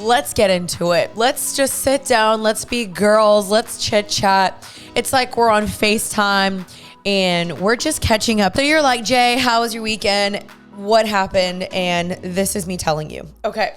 let's get into it. Let's just sit down. Let's be girls. Let's chit chat. It's like we're on FaceTime and we're just catching up. So you're like, Jay, how was your weekend? What happened? And this is me telling you. Okay.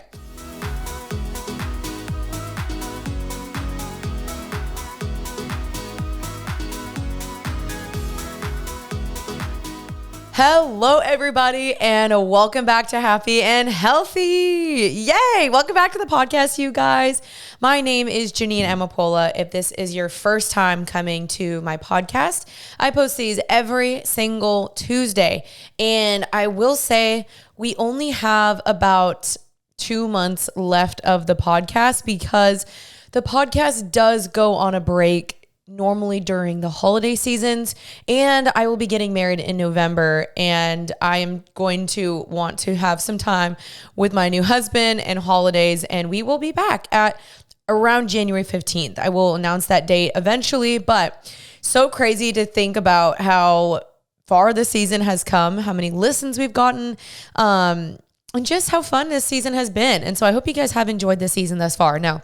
Hello, everybody, and welcome back to Happy and Healthy. Yay! Welcome back to the podcast, you guys. My name is Janine Amapola. If this is your first time coming to my podcast, I post these every single Tuesday. And I will say we only have about 2 months left of the podcast because the podcast does go on a break normally during the holiday seasons, and I will be getting married in November, and I am going to want to have some time with my new husband and holidays, and we will be back at around January 15th. I will announce that date eventually, but so crazy to think about how far the season has come, how many listens we've gotten, and just how fun this season has been. And so I hope you guys have enjoyed the season thus far. Now,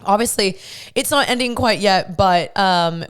obviously, it's not ending quite yet, but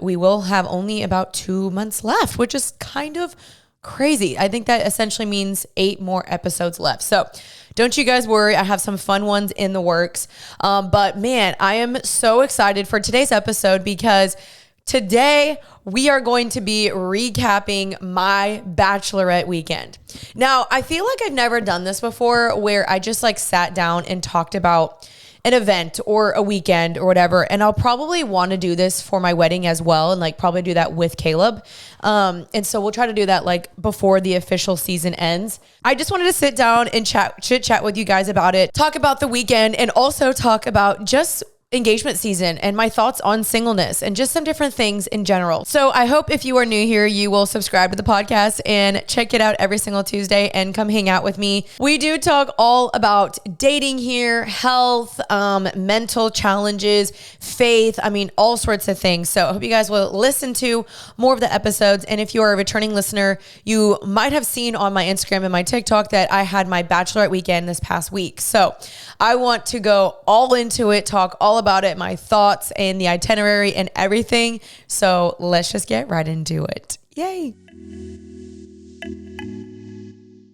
we will have only about 2 months left, which is kind of crazy. I think that essentially means 8 more episodes left. So don't you guys worry. I have some fun ones in the works. But man, I am so excited for today's episode because today we are going to be recapping my Bachelorette weekend. Now, I feel like I've never done this before where I just like sat down and talked about an event or a weekend or whatever. And I'll probably want to do this for my wedding as well. And like probably do that with Caleb. And so we'll try to do that like before the official season ends. I just wanted to sit down and chit chat with you guys about it, talk about the weekend, and also talk about just engagement season and my thoughts on singleness and just some different things in general. So I hope if you are new here, you will subscribe to the podcast and check it out every single Tuesday and come hang out with me. We do talk all about dating here, health, mental challenges, faith, all sorts of things. So I hope you guys will listen to more of the episodes. And if you are a returning listener, you might have seen on my Instagram and my TikTok that I had my Bachelorette weekend this past week. So I want to go all into it, talk all about it, my thoughts and the itinerary and everything. So let's just get right into it. Yay.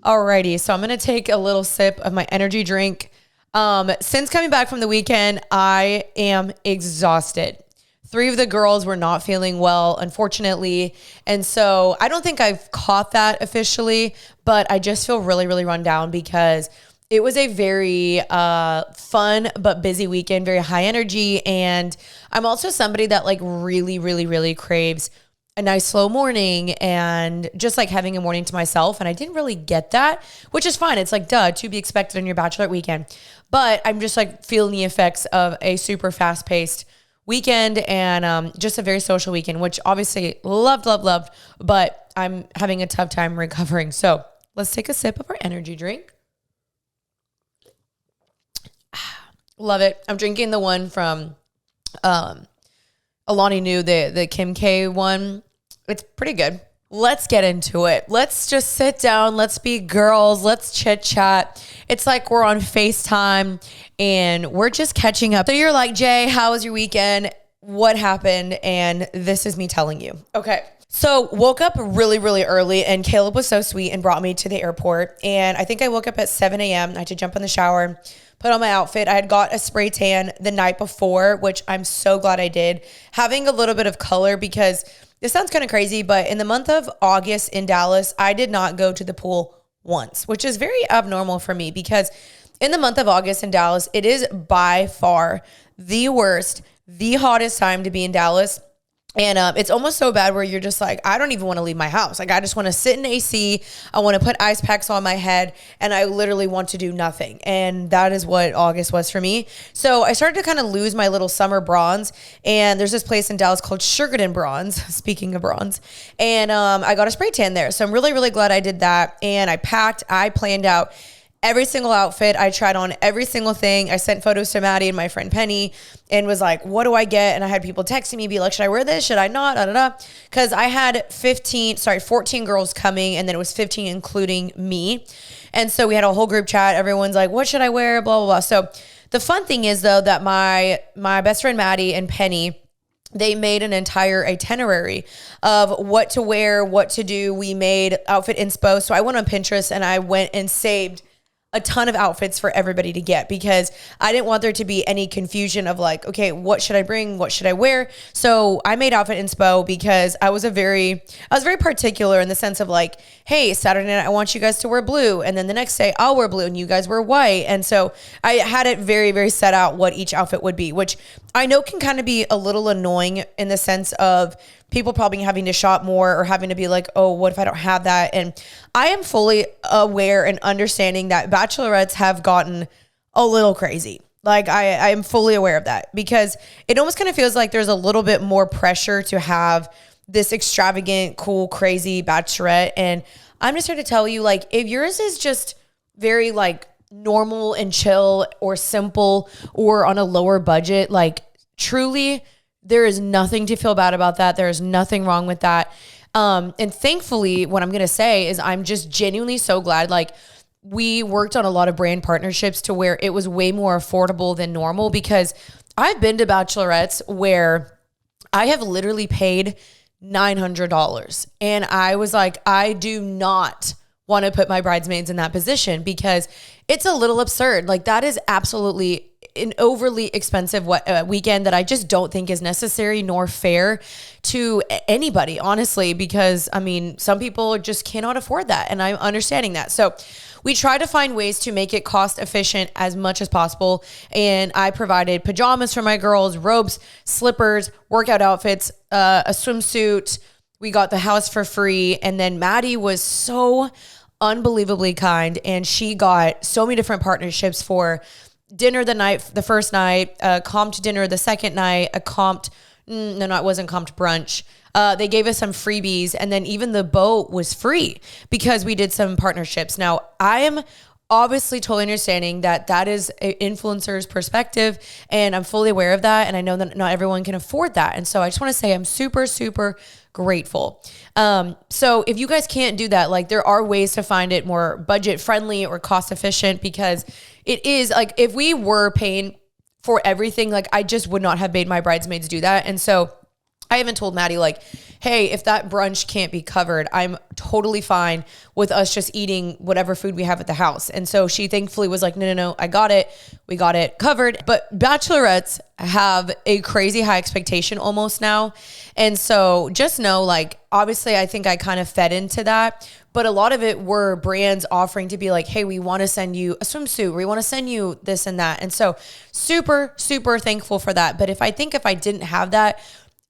Alrighty, so I'm going to take a little sip of my energy drink. Since coming back from the weekend, I am exhausted. 3 of the girls were not feeling well, unfortunately. And so I don't think I've caught that officially, but I just feel really, really run down because it was a very fun but busy weekend, very high energy. And I'm also somebody that like really, really, really craves a nice slow morning and just like having a morning to myself. And I didn't really get that, which is fine. It's like, duh, to be expected on your Bachelorette weekend. But I'm just like feeling the effects of a super fast paced weekend and just a very social weekend, which obviously loved, but I'm having a tough time recovering. So let's take a sip of our energy drink. Love it. I'm drinking the one from Alani Nu, the Kim K one. It's pretty good. Let's get into it. Let's just sit down. Let's be girls. Let's chit chat. It's like we're on FaceTime and we're just catching up. So you're like, Jay, how was your weekend? What happened? And this is me telling you. Okay. So woke up really, really early and Caleb was so sweet and brought me to the airport. And I think I woke up at 7 a.m. I had to jump in the shower, put on my outfit. I had got a spray tan the night before, which I'm so glad I did. Having a little bit of color because this sounds kind of crazy, but in the month of August in Dallas, I did not go to the pool once, which is very abnormal for me because in the month of August in Dallas, it is by far the worst, the hottest time to be in Dallas. And it's almost so bad where you're just like, I don't even want to leave my house. Like, I just want to sit in AC. I want to put ice packs on my head and I literally want to do nothing. And that is what August was for me. So I started to kind of lose my little summer bronze. And there's this place in Dallas called Sugarton Bronze, speaking of bronze. And I got a spray tan there. So I'm really, really glad I did that. And I planned out every single outfit. I tried on every single thing. I sent photos to Maddie and my friend Penny and was like, what do I get? And I had people texting me, be like, should I wear this? Should I not? Because I had 14 girls coming, and then it was 15 including me. And so we had a whole group chat. Everyone's like, what should I wear? Blah, blah, blah. So the fun thing is though, that my best friend Maddie and Penny, they made an entire itinerary of what to wear, what to do. We made outfit inspo. So I went on Pinterest and I went and saved a ton of outfits for everybody to get, because I didn't want there to be any confusion of like, okay, what should I bring? What should I wear? So I made outfit inspo because I was very particular in the sense of like, hey, Saturday night, I want you guys to wear blue. And then the next day I'll wear blue and you guys wear white. And so I had it very, very set out what each outfit would be, which I know can kind of be a little annoying in the sense of people probably having to shop more or having to be like, oh, what if I don't have that? And I am fully aware and understanding that bachelorettes have gotten a little crazy. Like I am fully aware of that, because it almost kind of feels like there's a little bit more pressure to have this extravagant, cool, crazy bachelorette. And I'm just here to tell you, like, if yours is just very like normal and chill or simple or on a lower budget, like truly, there is nothing to feel bad about that. There is nothing wrong with that. And thankfully, what I'm going to say is I'm just genuinely so glad. Like, we worked on a lot of brand partnerships to where it was way more affordable than normal, because I've been to bachelorettes where I have literally paid $900. And I was like, I do not want to put my bridesmaids in that position, because it's a little absurd. Like, that is absolutely an overly expensive weekend that I just don't think is necessary nor fair to anybody, honestly, because I mean, some people just cannot afford that. And I'm understanding that. So we try to find ways to make it cost efficient as much as possible. And I provided pajamas for my girls, robes, slippers, workout outfits, a swimsuit. We got the house for free. And then Maddie was so unbelievably kind, and she got so many different partnerships for dinner the first night, comped dinner the second night, it wasn't comped brunch. They gave us some freebies, and then even the boat was free because we did some partnerships. Now, I am obviously totally understanding that that is an influencer's perspective, and I'm fully aware of that, and I know that not everyone can afford that. And so I just want to say I'm super, super grateful. So if you guys can't do that, like, there are ways to find it more budget friendly or cost efficient, because it is like, if we were paying for everything, like, I just would not have made my bridesmaids do that. And so I even told Maddie, like, hey, if that brunch can't be covered, I'm totally fine with us just eating whatever food we have at the house. And so she thankfully was like, no, I got it. We got it covered. But bachelorettes have a crazy high expectation almost now. And so just know, like, obviously I think I kind of fed into that, but a lot of it were brands offering to be like, hey, we want to send you a swimsuit, we want to send you this and that. And so super, super thankful for that. But if I didn't have that,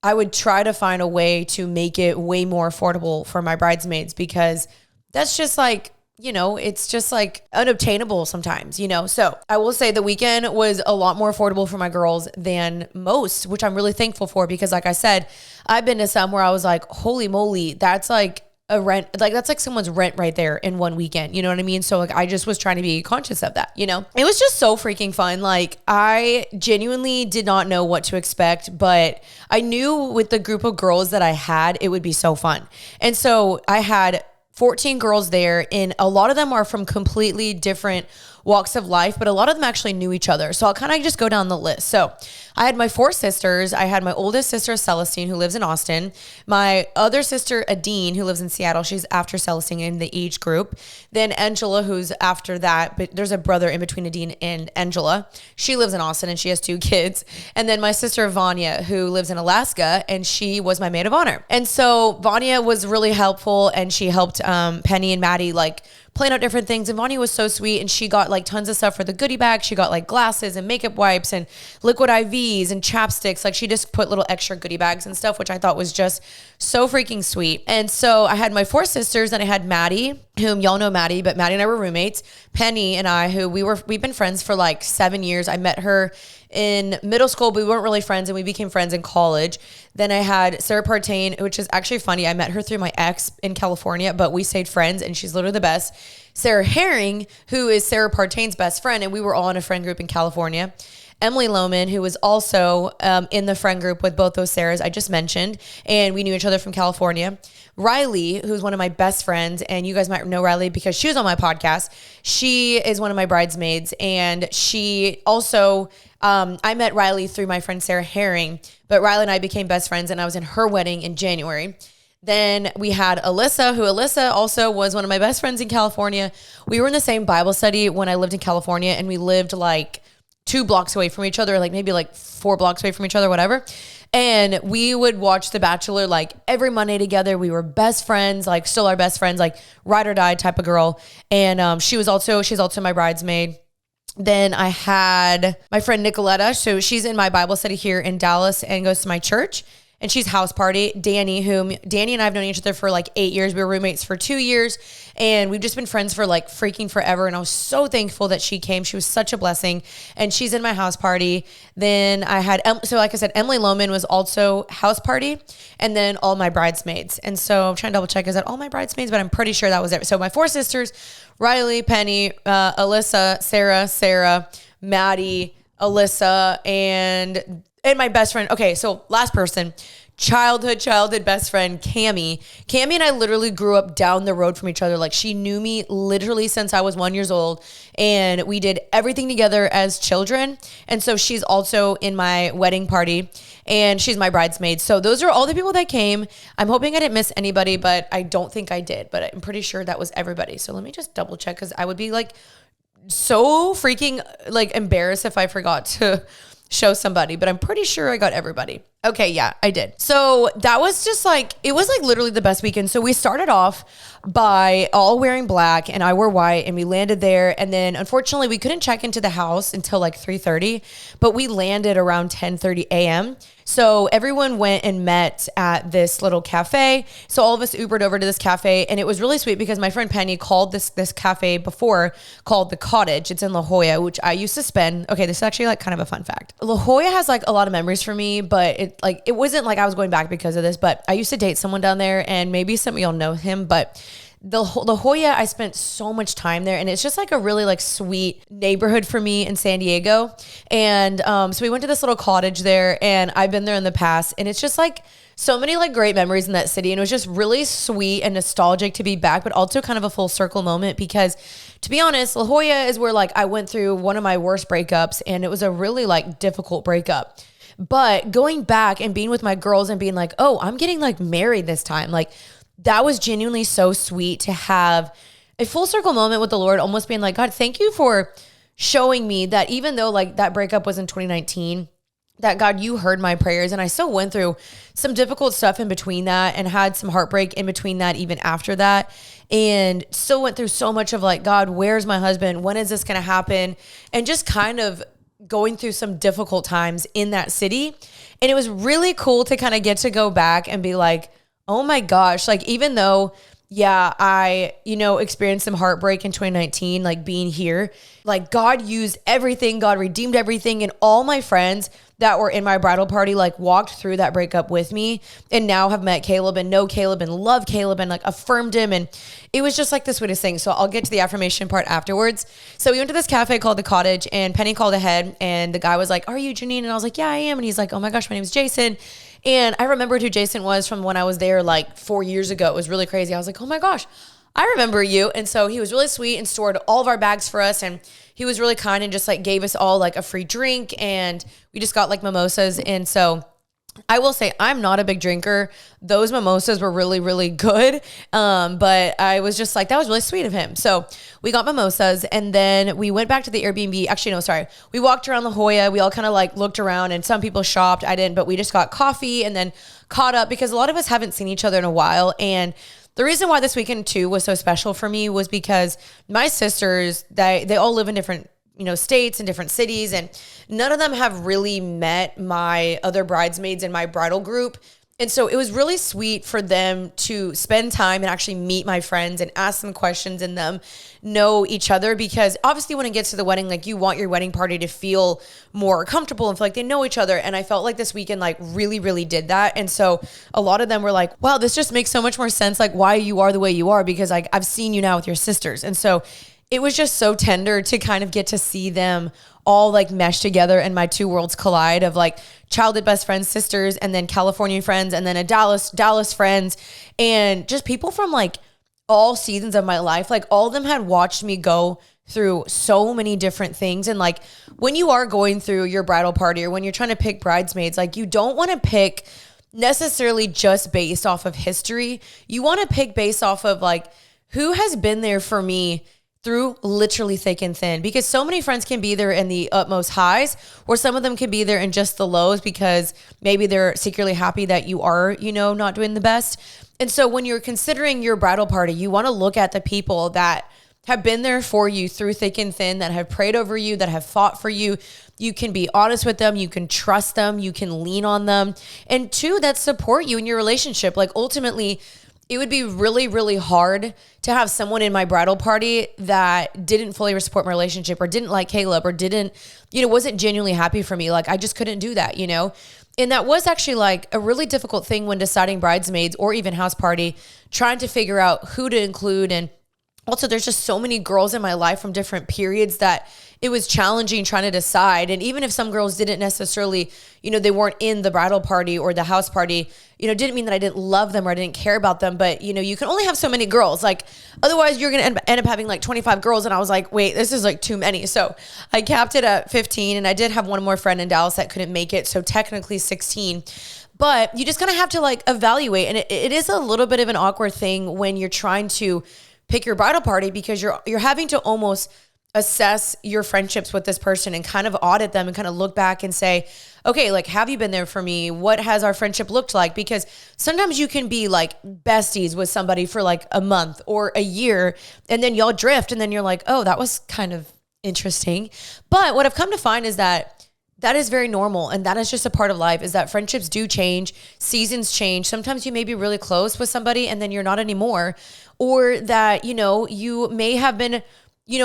I would try to find a way to make it way more affordable for my bridesmaids, because that's just like, it's just like unobtainable sometimes, So I will say the weekend was a lot more affordable for my girls than most, which I'm really thankful for, because like I said, I've been to some where I was like, holy moly, that's like a rent, like that's like someone's rent right there in one weekend. You know what I mean? So like, I just was trying to be conscious of that, It was just so freaking fun. Like, I genuinely did not know what to expect, but I knew with the group of girls that I had, it would be so fun. And so I had 14 girls there, and a lot of them are from completely different walks of life, but a lot of them actually knew each other. So I'll kind of just go down the list. So I had my 4 sisters. I had my oldest sister, Celestine, who lives in Austin. My other sister, Adine, who lives in Seattle. She's after Celestine in the age group. Then Angela, who's after that, but there's a brother in between Adine and Angela. She lives in Austin, and she has 2 kids. And then my sister, Vanya, who lives in Alaska, and she was my maid of honor. And so Vanya was really helpful, and she helped Penny and Maddie, like, plan out different things. And Vanya was so sweet, and she got like tons of stuff for the goodie bag. She got like glasses and makeup wipes and liquid IVs and chapsticks. Like, she just put little extra goodie bags and stuff, which I thought was just so freaking sweet. And so I had my 4 sisters, and I had Maddie, whom y'all know Maddie, but Maddie and I were roommates. Penny and I, who we've been friends for like 7 years. I met her in middle school, but we weren't really friends, and we became friends in college. Then I had Sarah Partain, which is actually funny. I met her through my ex in California, but we stayed friends, and she's literally the best. Sarah Herring, who is Sarah Partain's best friend, and we were all in a friend group in California. Emily Lohman, who was also in the friend group with both those Sarahs I just mentioned, and we knew each other from California. Riley, who's one of my best friends, and you guys might know Riley because she was on my podcast. She is one of my bridesmaids, and she also, I met Riley through my friend Sarah Herring, but Riley and I became best friends, and I was in her wedding in January. Then we had Alyssa also was one of my best friends in California. We were in the same Bible study when I lived in California, and we lived like 2 blocks away from each other, like maybe like 4 blocks away from each other, whatever. And we would watch The Bachelor like every Monday together. We were best friends, like still our best friends, like ride or die type of girl. And she's also my bridesmaid. Then I had my friend Nicoletta. So she's in my Bible study here in Dallas and goes to my church. And she's house party. Danny and I have known each other for like 8 years. We were roommates for 2 years, and we've just been friends for like freaking forever. And I was so thankful that she came. She was such a blessing, and she's in my house party. Then I had, so like I said, Emily Lohman was also house party, and then all my bridesmaids. And so I'm trying to double check, is that all my bridesmaids? But I'm pretty sure that was it. So my 4 sisters, Riley, Penny, Alyssa, Sarah, Maddie, Alyssa, and my best friend. Okay, so last person, childhood best friend, Cammie. Cammie and I literally grew up down the road from each other. Like, she knew me literally since I was 1 year old, and we did everything together as children. And so she's also in my wedding party, and she's my bridesmaid. So those are all the people that came. I'm hoping I didn't miss anybody, but I don't think I did. But I'm pretty sure that was everybody. So let me just double check, because I would be like so freaking like embarrassed if I forgot to show somebody, but I'm pretty sure I got everybody. Okay, yeah, I did. So that was just like, it was like literally the best weekend. So we started off by all wearing black, and I wore white, and we landed there. And then unfortunately we couldn't check into the house until like 3:30, but we landed around 10:30 a.m. So everyone went and met at this little cafe. So all of us Ubered over to this cafe, and it was really sweet because my friend Penny called this cafe before, called The Cottage. It's in La Jolla, which I used to spend. Okay, this is actually like kind of a fun fact. La Jolla has like a lot of memories for me, but it wasn't like I was going back because of this, but I used to date someone down there, and maybe some of y'all know him, but La Jolla, I spent so much time there, and it's just like a really like sweet neighborhood for me in San Diego. And so we went to this little cottage there, and I've been there in the past, and it's just like so many like great memories in that city. And it was just really sweet and nostalgic to be back, but also kind of a full circle moment, because to be honest, La Jolla is where like I went through one of my worst breakups, and it was a really like difficult breakup. But going back and being with my girls and being like, oh, I'm getting like married this time, like that was genuinely so sweet to have a full circle moment with the Lord, almost being like, God, thank you for showing me that even though like that breakup was in 2019, that God, you heard my prayers. And I still went through some difficult stuff in between that, and had some heartbreak in between that, even after that, and still went through so much of like, God, where's my husband? When is this going to happen? And just kind of going through some difficult times in that city. And it was really cool to kind of get to go back and be like, oh my gosh, like even though, yeah, I, experienced some heartbreak in 2019, like being here, like God used everything, God redeemed everything. And all my friends that were in my bridal party, like walked through that breakup with me, and now have met Caleb and know Caleb and love Caleb and like affirmed him. And it was just like the sweetest thing. So I'll get to the affirmation part afterwards. So we went to this cafe called The Cottage, and Penny called ahead, and the guy was like, are you Janine? And I was like, yeah, I am. And he's like, oh my gosh, my name is Jason. And I remembered who Jason was from when I was there like 4 years ago. It was really crazy. I was like, oh my gosh, I remember you. And so he was really sweet and stored all of our bags for us. And he was really kind and just like gave us all like a free drink. And we just got like mimosas. And so I will say I'm not a big drinker. Those mimosas were really, really good. But I was just like, that was really sweet of him. So we got mimosas, and then we went back to the Airbnb. Actually, no, sorry. We walked around La Jolla. We all kind of like looked around, and some people shopped. I didn't, but we just got coffee and then caught up, because a lot of us haven't seen each other in a while. And the reason why this weekend too was so special for me was because my sisters, they all live in different states and different cities, and none of them have really met my other bridesmaids in my bridal group. And so it was really sweet for them to spend time and actually meet my friends and ask them questions and them know each other, because obviously when it gets to the wedding, like you want your wedding party to feel more comfortable and feel like they know each other. And I felt like this weekend like really, really did that. And so a lot of them were like, wow, this just makes so much more sense, like why you are the way you are, because like I've seen you now with your sisters. And so it was just so tender to kind of get to see them all like mesh together and my two worlds collide of like childhood best friends, sisters, and then California friends, and then a Dallas friends, and just people from like all seasons of my life. Like all of them had watched me go through so many different things. And like when you are going through your bridal party or when you're trying to pick bridesmaids, like you don't want to pick necessarily just based off of history. You want to pick based off of like who has been there for me through literally thick and thin, because so many friends can be there in the utmost highs, or some of them can be there in just the lows because maybe they're secretly happy that you are, not doing the best. And so when you're considering your bridal party, you want to look at the people that have been there for you through thick and thin, that have prayed over you, that have fought for you. You can be honest with them. You can trust them. You can lean on them. And two, that support you in your relationship. Like ultimately, it would be really, really hard to have someone in my bridal party that didn't fully support my relationship or didn't like Caleb or didn't, wasn't genuinely happy for me. Like I just couldn't do that, And that was actually like a really difficult thing when deciding bridesmaids or even house party, trying to figure out who to include. And also there's just so many girls in my life from different periods that it was challenging trying to decide. And even if some girls didn't necessarily, they weren't in the bridal party or the house party, didn't mean that I didn't love them or I didn't care about them. But, you can only have so many girls. Like, otherwise you're going to end up having like 25 girls. And I was like, wait, this is like too many. So I capped it at 15. And I did have one more friend in Dallas that couldn't make it. So technically 16. But you just kind of have to like evaluate. And it is a little bit of an awkward thing when you're trying to pick your bridal party, because you're having to almost assess your friendships with this person and kind of audit them and kind of look back and say, okay, like, have you been there for me? What has our friendship looked like? Because sometimes you can be like besties with somebody for like a month or a year, and then y'all drift, and then you're like, oh, that was kind of interesting. But what I've come to find is that is very normal, and that is just a part of life, is that friendships do change, seasons change. Sometimes you may be really close with somebody and then you're not anymore, or that, you may have been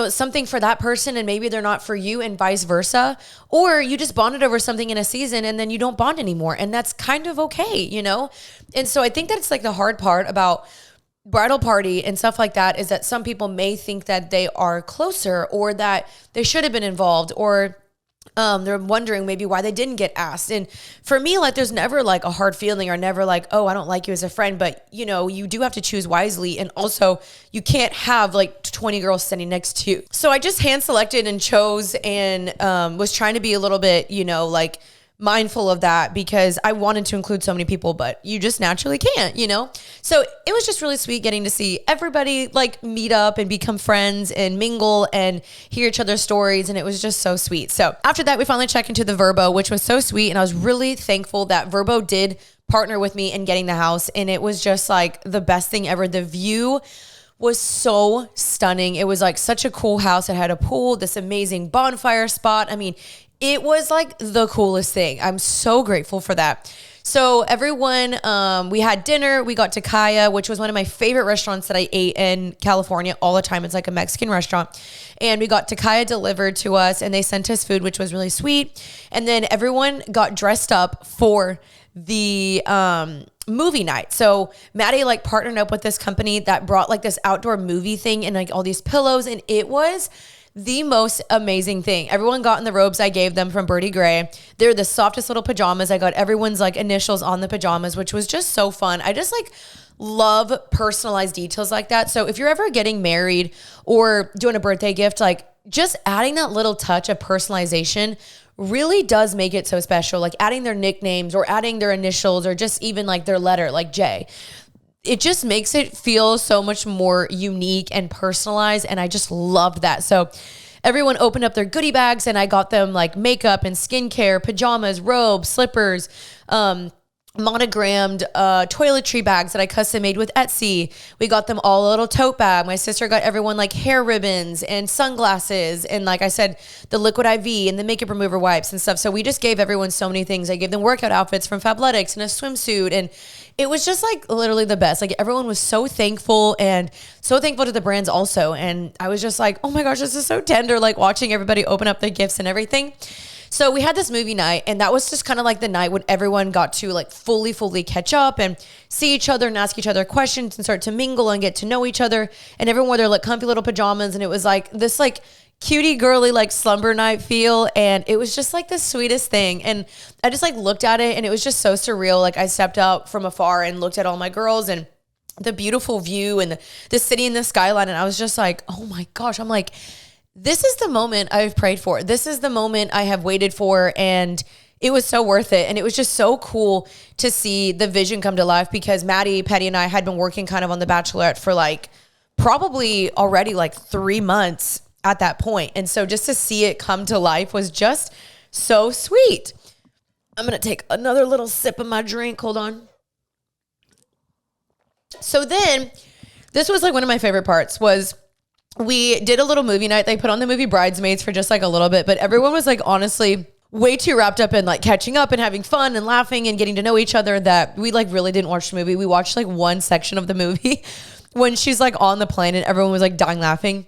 something for that person and maybe they're not for you, and vice versa. Or you just bonded over something in a season and then you don't bond anymore. And that's kind of okay, And so I think that's like the hard part about bridal party and stuff like that, is that some people may think that they are closer or that they should have been involved, or they're wondering maybe why they didn't get asked. And for me, like, there's never like a hard feeling, or never like, oh, I don't like you as a friend, but you do have to choose wisely. And also you can't have like 20 girls standing next to you. So I just hand selected and chose, and was trying to be a little bit, like mindful of that, because I wanted to include so many people, but you just naturally can't, So it was just really sweet getting to see everybody like meet up and become friends and mingle and hear each other's stories. And it was just so sweet. So after that, we finally checked into the Verbo, which was so sweet. And I was really thankful that Verbo did partner with me in getting the house. And it was just like the best thing ever. The view was so stunning. It was like such a cool house. It had a pool, this amazing bonfire spot. I mean, it was like the coolest thing. I'm so grateful for that. So everyone, we had dinner. We got to Kaya, which was one of my favorite restaurants that I ate in California all the time. It's like a Mexican restaurant. And we got to Kaya delivered to us, and they sent us food, which was really sweet. And then everyone got dressed up for the movie night. So Maddie like partnered up with this company that brought like this outdoor movie thing and like all these pillows. And it was the most amazing thing. Everyone got in the robes I gave them from Birdie Gray. They're the softest little pajamas. I got everyone's like initials on the pajamas, which was just so fun. I just like love personalized details like that. So if you're ever getting married or doing a birthday gift, like just adding that little touch of personalization really does make it so special. Like adding their nicknames or adding their initials or just even like their letter, like J. It just makes it feel so much more unique and personalized. And I just loved that. So everyone opened up their goodie bags, and I got them like makeup and skincare, pajamas, robes, slippers, monogrammed toiletry bags that I custom made with Etsy. We got them all a little tote bag. My sister got everyone like hair ribbons and sunglasses, and like I said, the liquid IV and the makeup remover wipes and stuff. So we just gave everyone so many things. I gave them workout outfits from Fabletics and a swimsuit, and it was just like literally the best. Like everyone was so thankful, and so thankful to the brands also. And I was just like, oh my gosh, this is so tender, like watching everybody open up their gifts and everything. So we had this movie night, and that was just kind of like the night when everyone got to like fully catch up and see each other and ask each other questions and start to mingle and get to know each other. And everyone wore their like comfy little pajamas, and it was like this like cutie girly like slumber night feel, and it was just like the sweetest thing. And I just like looked at it, and it was just so surreal. Like I stepped out from afar and looked at all my girls and the beautiful view and the city and the skyline, and I was just like, oh my gosh. I'm like, this is the moment I've prayed for. This is the moment I have waited for, and it was so worth it. And it was just so cool to see the vision come to life, because Maddie, Petty, and I had been working kind of on The Bachelorette for like probably already like 3 months at that point. And so just to see it come to life was just so sweet. I'm going to take another little sip of my drink. Hold on. So then this was like one of my favorite parts was we did a little movie night. They put on the movie Bridesmaids for just like a little bit, but everyone was like honestly way too wrapped up in like catching up and having fun and laughing and getting to know each other that we like really didn't watch the movie. We watched like one section of the movie when she's like on the plane and everyone was like dying laughing.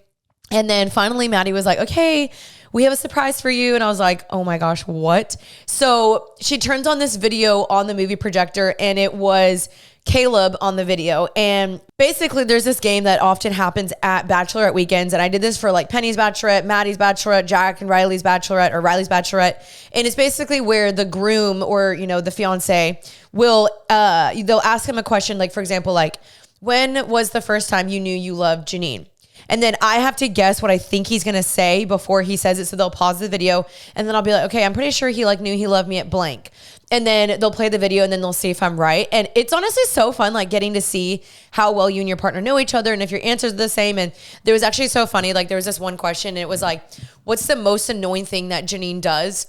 And then finally Maddie was like, okay, we have a surprise for you. And I was like, oh my gosh, what? So she turns on this video on the movie projector, and it was Caleb on the video. And basically there's this game that often happens at Bachelorette weekends. And I did this for like Penny's Bachelorette, Maddie's Bachelorette, Jack and Riley's Bachelorette, or Riley's Bachelorette. And it's basically where the groom or, you know, the fiance will, they'll ask him a question. Like, for example, like, when was the first time you knew you loved Janine? And then I have to guess what I think he's going to say before he says it. So they'll pause the video, and then I'll be like, okay, I'm pretty sure he like knew he loved me at blank. And then they'll play the video, and then they'll see if I'm right. And it's honestly so fun, like getting to see how well you and your partner know each other and if your answers are the same. And there was actually so funny. Like there was this one question, and it was like, what's the most annoying thing that Janine does?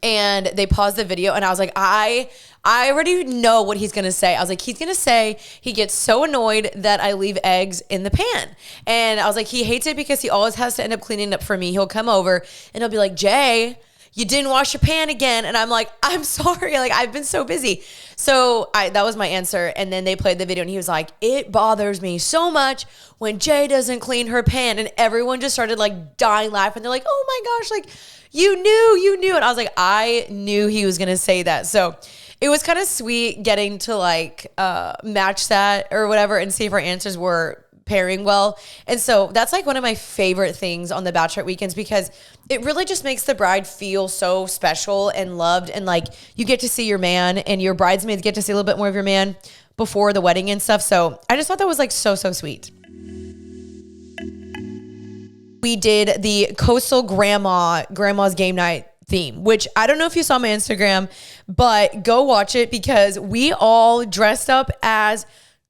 And they paused the video, and I was like, I already know what he's going to say. I was like, he's going to say he gets so annoyed that I leave eggs in the pan. And I was like, he hates it because he always has to end up cleaning up for me. He'll come over and he'll be like, Jay, you didn't wash your pan again. And I'm like, I'm sorry. Like, I've been so busy. So that was my answer. And then they played the video, and he was like, it bothers me so much when Jay doesn't clean her pan. And everyone just started like dying laughing. They're like, oh my gosh, like you knew. And I was like, I knew he was going to say that. So it was kind of sweet getting to like match that or whatever and see if our answers were pairing well. And so that's like one of my favorite things on the Bachelorette weekends, because it really just makes the bride feel so special and loved. And like you get to see your man, and your bridesmaids get to see a little bit more of your man before the wedding and stuff. So I just thought that was like so sweet. We did the coastal grandma's game night theme, which I don't know if you saw my Instagram, but go watch it, because we all dressed up as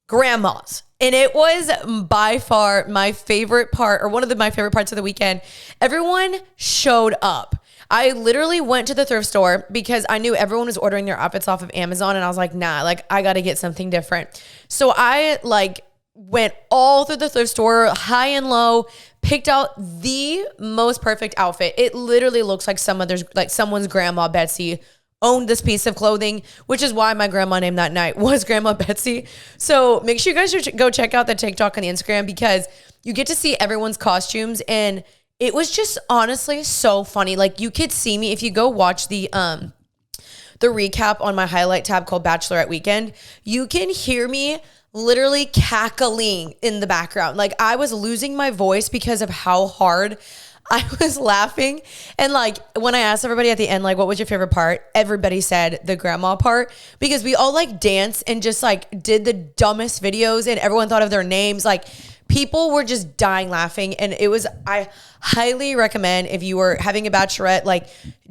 grandmas. And it was by far my favorite part, or one of my favorite parts of the weekend. Everyone showed up. I literally went to the thrift store because I knew everyone was ordering their outfits off of Amazon, and I was like, nah, like I got to get something different. So I like went all through the thrift store, high and low, picked out the most perfect outfit. It literally looks like someone's grandma Betsy owned this piece of clothing, which is why my grandma name that night was Grandma Betsy. So make sure you guys should go check out the TikTok and the Instagram, because you get to see everyone's costumes, and it was just honestly so funny. Like you could see me if you go watch the recap on my highlight tab called Bachelorette Weekend. You can hear me literally cackling in the background. Like I was losing my voice because of how hard I was laughing. And like when I asked everybody at the end, like, what was your favorite part? Everybody said the grandma part, because we all like danced and just like did the dumbest videos, and everyone thought of their names. Like people were just dying laughing. And I highly recommend, if you were having a bachelorette, like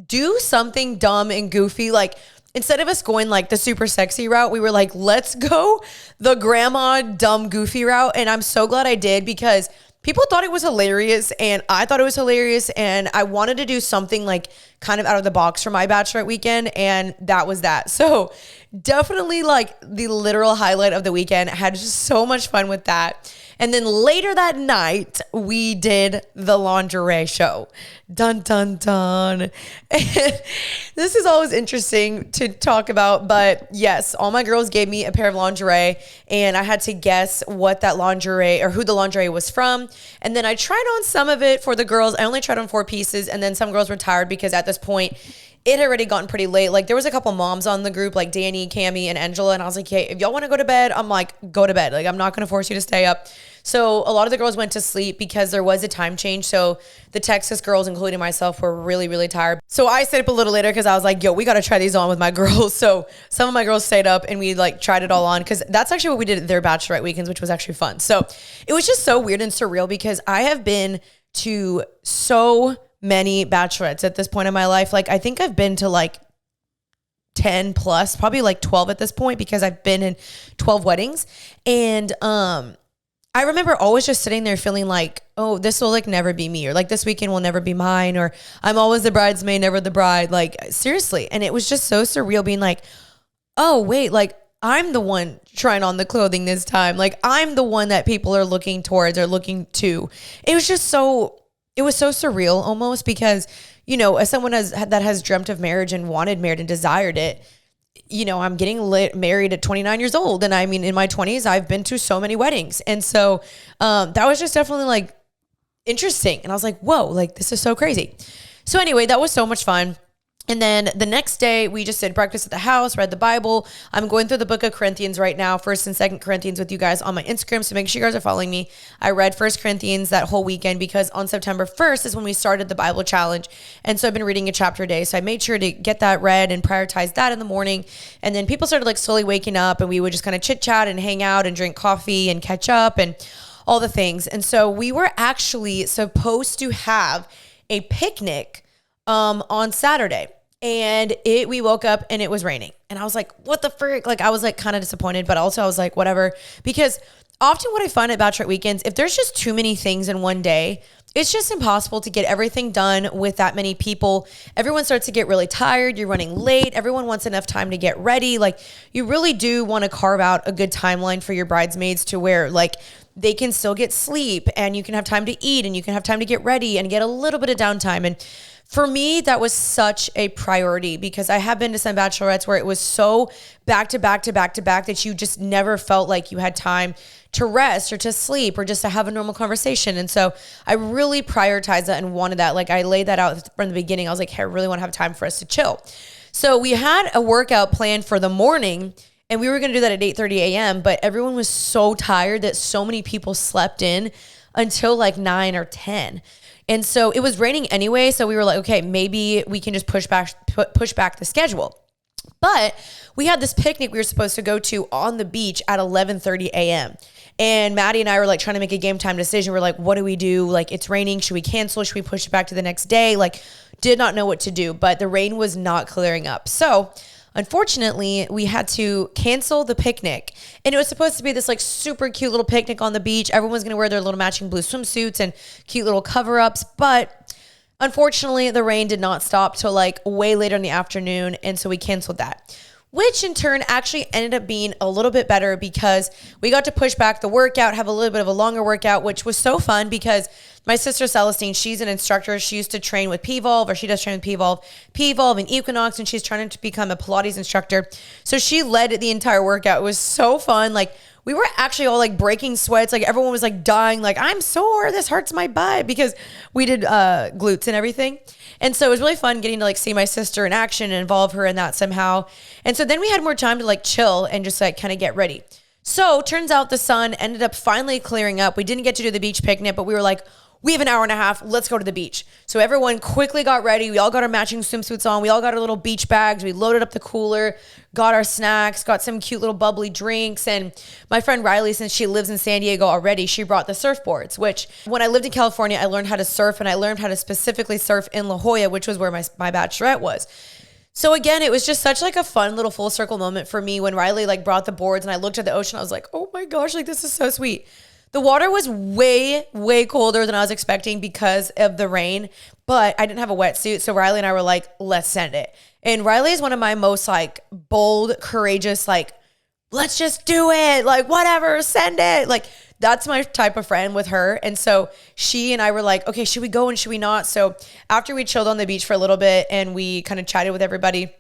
do something dumb and goofy. Like instead of us going like the super sexy route, we were like, let's go the grandma dumb goofy route. And I'm so glad I did, because people thought it was hilarious, and I thought it was hilarious, and I wanted to do something like kind of out of the box for my Bachelorette weekend, and that was that. So definitely like the literal highlight of the weekend. I had just so much fun with that. And then later that night, we did the lingerie show. Dun, dun, dun. And this is always interesting to talk about, but yes, all my girls gave me a pair of lingerie, and I had to guess what that lingerie, or who the lingerie was from. And then I tried on some of it for the girls. I only tried on 4 pieces, and then some girls were tired because at this point, it had already gotten pretty late. Like there was a couple moms on the group, like Danny, Cammie, and Angela. And I was like, hey, if y'all want to go to bed, I'm like, go to bed. Like I'm not going to force you to stay up. So a lot of the girls went to sleep because there was a time change. So the Texas girls, including myself, were really, really tired. So I stayed up a little later because I was like, yo, we got to try these on with my girls. So some of my girls stayed up and we like tried it all on because that's actually what we did at their Bachelorette weekends, which was actually fun. So it was just so weird and surreal because I have been to so many Bachelorettes at this point in my life. Like I think I've been to like 10 plus, probably like 12 at this point because I've been in 12 weddings. And I remember always just sitting there feeling like, oh, this will like never be me, or like this weekend will never be mine, or I'm always the bridesmaid, never the bride. Like seriously. And it was just so surreal being like, oh wait, like I'm the one trying on the clothing this time. Like I'm the one that people are looking towards or looking to. It was so surreal almost because, you know, as someone that has dreamt of marriage and wanted marriage and desired it, you know, I'm getting married at 29 years old. And I mean, in my 20s, I've been to so many weddings. And so that was just definitely like interesting. And I was like, whoa, like this is so crazy. So anyway, that was so much fun. And then the next day we just did breakfast at the house, read the Bible. I'm going through the book of Corinthians right now, 1st and 2nd Corinthians with you guys on my Instagram. So make sure you guys are following me. I read 1st Corinthians that whole weekend because on September 1st is when we started the Bible challenge. And so I've been reading a chapter a day. So I made sure to get that read and prioritize that in the morning. And then people started like slowly waking up and we would just kind of chit chat and hang out and drink coffee and catch up and all the things. And so we were actually supposed to have a picnic on Saturday. And we woke up and it was raining. And I was like, what the frick? Like, I was like kind of disappointed, but also I was like, whatever. Because often what I find at Bachelorette weekends, if there's just too many things in one day, it's just impossible to get everything done with that many people. Everyone starts to get really tired. You're running late. Everyone wants enough time to get ready. Like, you really do want to carve out a good timeline for your bridesmaids to where like they can still get sleep and you can have time to eat and you can have time to get ready and get a little bit of downtime. And for me, that was such a priority because I have been to some bachelorettes where it was so back to back to back to back that you just never felt like you had time to rest or to sleep or just to have a normal conversation. And so I really prioritized that and wanted that. Like I laid that out from the beginning. I was like, hey, I really want to have time for us to chill. So we had a workout planned for the morning and we were going to do that at 8:30 a.m. But everyone was so tired that so many people slept in until like 9 or 10. And so it was raining anyway. So we were like, okay, maybe we can just push back the schedule. But we had this picnic we were supposed to go to on the beach at 11:30 a.m. And Maddie and I were like trying to make a game time decision. We're like, what do we do? Like, it's raining. Should we cancel? Should we push it back to the next day? Like, did not know what to do, but the rain was not clearing up. So unfortunately, we had to cancel the picnic. And it was supposed to be this like super cute little picnic on the beach. Everyone's going to wear their little matching blue swimsuits and cute little cover-ups. But unfortunately, the rain did not stop till like way later in the afternoon. And so we canceled that, which in turn actually ended up being a little bit better because we got to push back the workout, have a little bit of a longer workout, which was so fun because my sister Celestine, she's an instructor. She used to train with P-Volve, or she does train with P-Volve and Equinox, and she's trying to become a Pilates instructor. So she led the entire workout. It was so fun. Like, we were actually all like breaking sweats. Like, everyone was like dying. Like, I'm sore. This hurts my butt, because we did glutes and everything. And so it was really fun getting to like see my sister in action and involve her in that somehow. And so then we had more time to like chill and just like kind of get ready. So turns out the sun ended up finally clearing up. We didn't get to do the beach picnic, but we were like, we have an hour and a half. Let's go to the beach. So everyone quickly got ready. We all got our matching swimsuits on. We all got our little beach bags. We loaded up the cooler, got our snacks, got some cute little bubbly drinks. And my friend Riley, since she lives in San Diego already, she brought the surfboards, which when I lived in California, I learned how to surf, and I learned how to specifically surf in La Jolla, which was where my bachelorette was. So again, it was just such like a fun little full circle moment for me when Riley like brought the boards and I looked at the ocean. I was like, oh my gosh, like this is so sweet. The water was way, way colder than I was expecting because of the rain, but I didn't have a wetsuit. So Riley and I were like, let's send it. And Riley is one of my most like bold, courageous, like, let's just do it. Like, whatever, send it. Like, that's my type of friend with her. And so she and I were like, okay, should we go and should we not? So after we chilled on the beach for a little bit and we kind of chatted with everybody,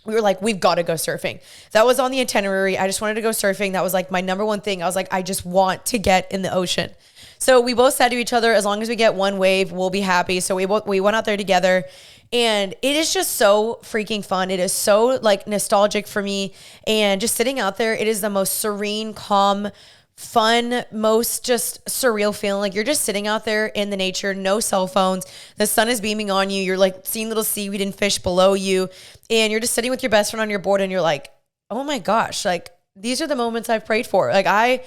we were like, we've got to go surfing. That was on the itinerary. I just wanted to go surfing. That was like my number one thing. I was like, I just want to get in the ocean. So we both said to each other, as long as we get one wave, we'll be happy. So we went out there together And it is just so freaking fun. It is so like nostalgic for me. And just sitting out there, it is the most serene, calm, fun, most just surreal feeling. Like you're just sitting out there in the nature, no cell phones. The sun is beaming on you. You're like seeing little seaweed and fish below you. And you're just sitting with your best friend on your board and you're like, oh my gosh, like these are the moments I've prayed for. Like I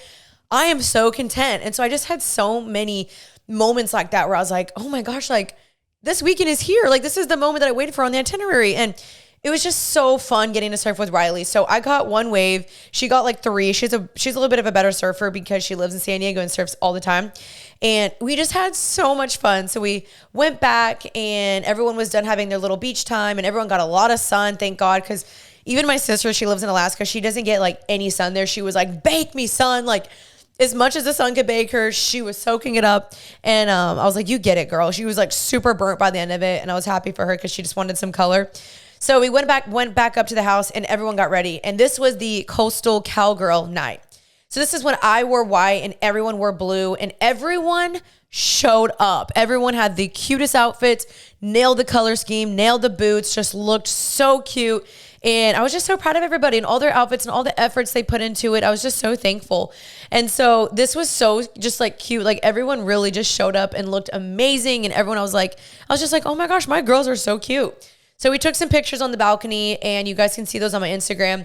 am so content. And so I just had so many moments like that where I was like, oh my gosh, like this weekend is here. Like this is the moment that I waited for on the itinerary. And it was just so fun getting to surf with Riley. So I got one wave. She got like three. She's a little bit of a better surfer because she lives in San Diego and surfs all the time. And we just had so much fun. So we went back and everyone was done having their little beach time and everyone got a lot of sun, thank God. Because even my sister, she lives in Alaska. She doesn't get like any sun there. She was like, bake me, sun. Like as much as the sun could bake her, she was soaking it up. And I was like, you get it, girl. She was like super burnt by the end of it. And I was happy for her because she just wanted some color. So we went back up to the house and everyone got ready. And this was the coastal cowgirl night. So this is when I wore white and everyone wore blue and everyone showed up. Everyone had the cutest outfits, nailed the color scheme, nailed the boots, just looked so cute. And I was just so proud of everybody and all their outfits and all the efforts they put into it. I was just so thankful. And so this was so just like cute. Like everyone really just showed up and looked amazing. And everyone I was just like, oh my gosh, my girls are so cute. So we took some pictures on the balcony and you guys can see those on my Instagram.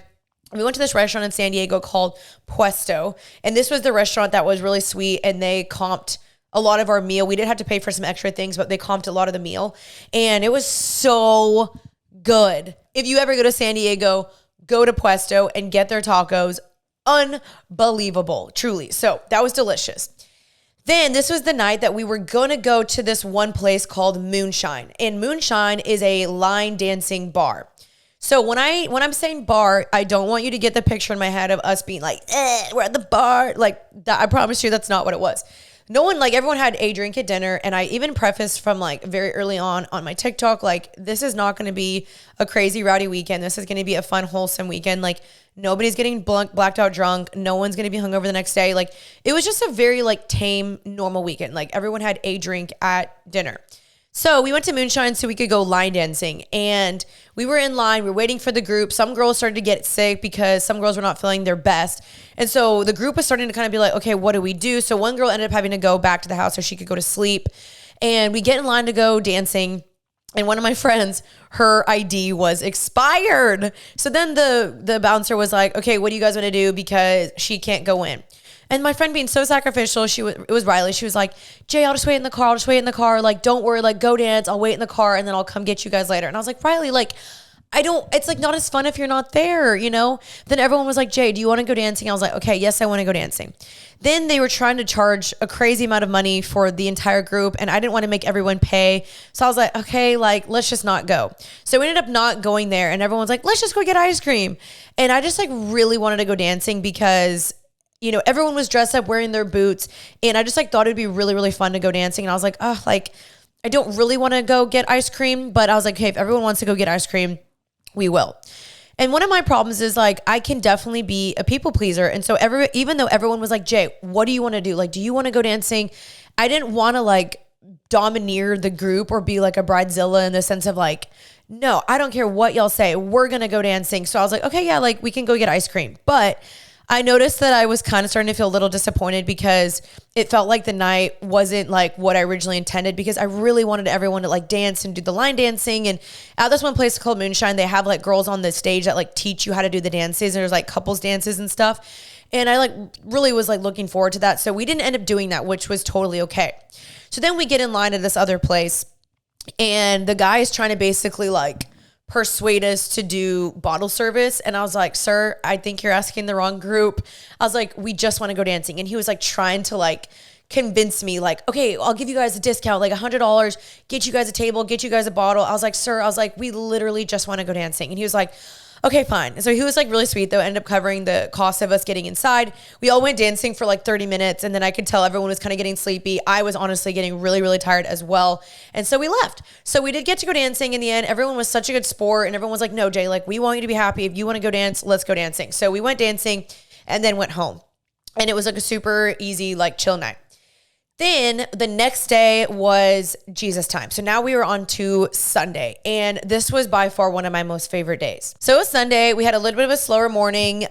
We went to this restaurant in San Diego called Puesto. And this was the restaurant that was really sweet and they comped a lot of our meal. We did have to pay for some extra things, but they comped a lot of the meal. And it was so good. If you ever go to San Diego, go to Puesto and get their tacos. Unbelievable, truly. So that was delicious. Then this was the night that we were going to go to this one place called Moonshine. And Moonshine is a line dancing bar. So when I'm saying bar, I don't want you to get the picture in my head of us being like, we're at the bar. Like that, I promise you that's not what it was. Everyone had a drink at dinner. And I even prefaced from like very early on my TikTok, like this is not going to be a crazy rowdy weekend. This is going to be a fun, wholesome weekend. Like nobody's getting blacked out drunk. No one's going to be hungover the next day. Like it was just a very like tame, normal weekend. Like everyone had a drink at dinner. So we went to Moonshine so we could go line dancing and we were in line. We were waiting for the group. Some girls started to get sick because some girls were not feeling their best. And so the group was starting to kind of be like, okay, what do we do? So one girl ended up having to go back to the house so she could go to sleep. And we get in line to go dancing. And one of my friends, her ID was expired. So then the bouncer was like, okay, what do you guys want to do? Because she can't go in. And my friend being so sacrificial, it was Riley. She was like, Jay, I'll just wait in the car. Like, don't worry, like go dance. I'll wait in the car and then I'll come get you guys later. And I was like, Riley, like, it's like not as fun if you're not there, you know? Then everyone was like, Jay, do you want to go dancing? I was like, okay, yes, I want to go dancing. Then they were trying to charge a crazy amount of money for the entire group and I didn't want to make everyone pay. So I was like, okay, like, let's just not go. So we ended up not going there and everyone was like, let's just go get ice cream. And I just like really wanted to go dancing because you know, everyone was dressed up wearing their boots and I just like thought it'd be really, really fun to go dancing. And I was like, oh, like I don't really want to go get ice cream, but I was like, hey, if everyone wants to go get ice cream, we will. And one of my problems is like, I can definitely be a people pleaser. And so even though everyone was like, Jay, what do you want to do? Like, do you want to go dancing? I didn't want to like domineer the group or be like a bridezilla in the sense of like, no, I don't care what y'all say. We're going to go dancing. So I was like, okay, yeah, like we can go get ice cream. But I noticed that I was kind of starting to feel a little disappointed because it felt like the night wasn't like what I originally intended because I really wanted everyone to like dance and do the line dancing. And at this one place called Moonshine, they have like girls on the stage that like teach you how to do the dances. And there's like couples dances and stuff. And I like really was like looking forward to that. So we didn't end up doing that, which was totally okay. So then we get in line at this other place and the guy is trying to basically like persuade us to do bottle service. And I was like, sir, I think you're asking the wrong group. I was like, we just want to go dancing. And he was like trying to like convince me like, okay, I'll give you guys a discount, like $100, get you guys a table, get you guys a bottle. I was like, sir, we literally just want to go dancing. And he was like, okay, fine. So he was like really sweet though, ended up covering the cost of us getting inside. We all went dancing for like 30 minutes and then I could tell everyone was kind of getting sleepy. I was honestly getting really, really tired as well. And so we left. So we did get to go dancing in the end. Everyone was such a good sport and everyone was like, no, Jay, like we want you to be happy. If you want to go dance, let's go dancing. So we went dancing and then went home. And it was like a super easy, like chill night. Then the next day was Jesus time. So now we were on to Sunday. And this was by far one of my most favorite days. So it was Sunday. We had a little bit of a slower morning.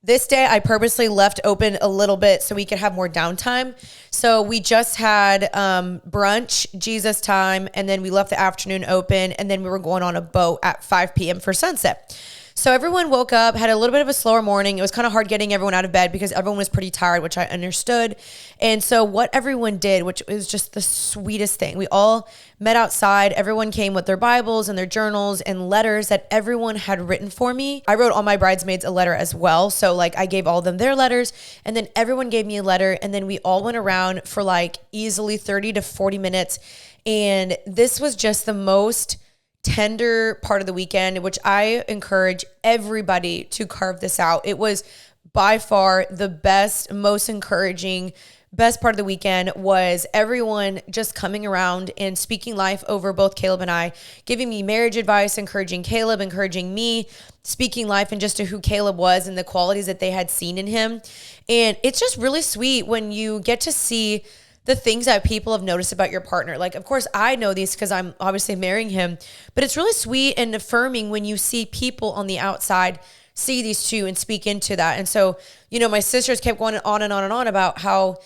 This day I purposely left open a little bit so we could have more downtime. So we just had brunch, Jesus time, and then we left the afternoon open, and then we were going on a boat at 5 p.m. for sunset. So everyone woke up, had a little bit of a slower morning. It was kind of hard getting everyone out of bed because everyone was pretty tired, which I understood. And so what everyone did, which was just the sweetest thing, we all met outside. Everyone came with their Bibles and their journals and letters that everyone had written for me. I wrote all my bridesmaids a letter as well. So like I gave all of them their letters, and then everyone gave me a letter. And then we all went around for like easily 30 to 40 minutes. And this was just the most tender part of the weekend, which I encourage everybody to carve this out. It was by far the best, most encouraging, best part of the weekend was everyone just coming around and speaking life over both Caleb and I, giving me marriage advice, encouraging Caleb, encouraging me, speaking life and just to who Caleb was and the qualities that they had seen in him. And it's just really sweet when you get to see the things that people have noticed about your partner. Like, of course, I know these because I'm obviously marrying him, but it's really sweet and affirming when you see people on the outside see these two and speak into that. And so, you know, my sisters kept going on and on and on about how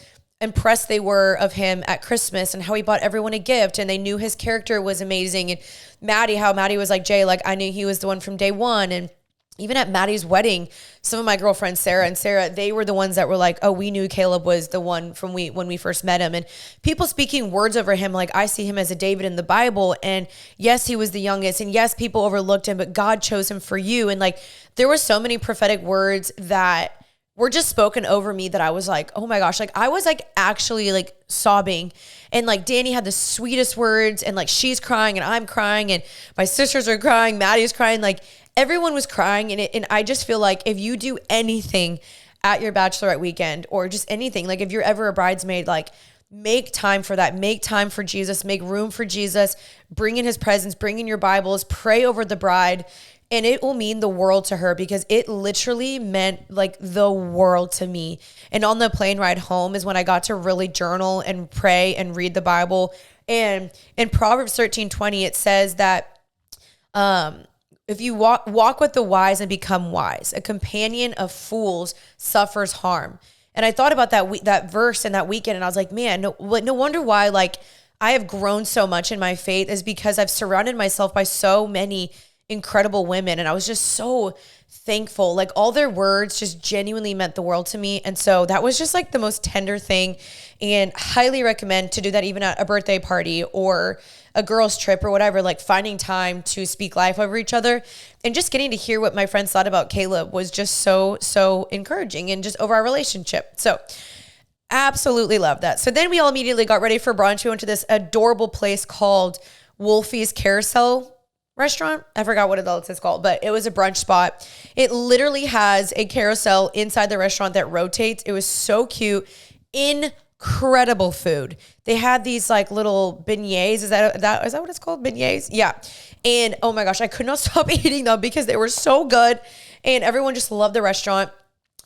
impressed they were of him at Christmas and how he bought everyone a gift and they knew his character was amazing. And how Maddie was like, Jay, like I knew he was the one from day one. And even at Maddie's wedding, some of my girlfriends, Sarah, they were the ones that were like, oh, we knew Caleb was the one from when we first met him. And people speaking words over him, like I see him as a David in the Bible. And yes, he was the youngest. And yes, people overlooked him, but God chose him for you. And like, there were so many prophetic words that were just spoken over me that I was like, oh my gosh, like I was like actually like sobbing. And like Danny had the sweetest words and like she's crying and I'm crying and my sisters are crying, Maddie's crying, like everyone was crying. And I just feel like if you do anything at your bachelorette weekend or just anything, like if you're ever a bridesmaid, like make time for that, make time for Jesus, make room for Jesus, bring in his presence, bring in your Bibles, pray over the bride. And it will mean the world to her because it literally meant like the world to me. And on the plane ride home is when I got to really journal and pray and read the Bible. And in Proverbs 13:20, it says that if you walk with the wise and become wise, a companion of fools suffers harm. And I thought about that verse and that weekend, and I was like, man, no wonder why like I have grown so much in my faith is because I've surrounded myself by so many incredible women. And I was just so thankful. Like all their words just genuinely meant the world to me. And so that was just like the most tender thing, and highly recommend to do that even at a birthday party or a girls trip or whatever, like finding time to speak life over each other and just getting to hear what my friends thought about Caleb was just so encouraging and just over our relationship. So absolutely love that. So then we all immediately got ready for brunch. We went to this adorable place called Wolfie's Carousel restaurant. I forgot what else it's called, but it was a brunch spot. It literally has a carousel inside the restaurant that rotates. It was so cute. Incredible food. They had these like little beignets. Is that what it's called? Beignets? Yeah. And oh my gosh, I could not stop eating them because they were so good. And everyone just loved the restaurant.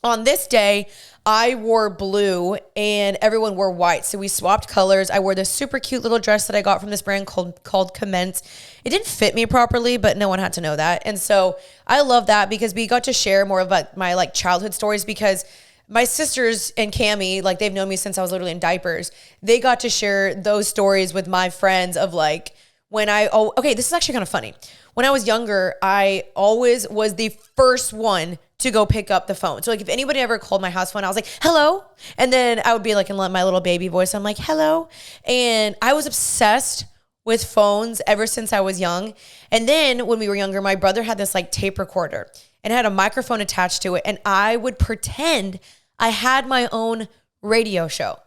On this day, I wore blue and everyone wore white. So we swapped colors. I wore this super cute little dress that I got from this brand called Commence. It didn't fit me properly, but no one had to know that. And so I love that because we got to share more of my like childhood stories, because my sisters and Cammie, like they've known me since I was literally in diapers. They got to share those stories with my friends of like okay, this is actually kind of funny. When I was younger, I always was the first one to go pick up the phone. So like if anybody ever called my house phone, I was like, hello. And then I would be like in my little baby voice, I'm like, hello. And I was obsessed with phones ever since I was young. And then when we were younger, my brother had this like tape recorder and had a microphone attached to it. And I would pretend I had my own radio show.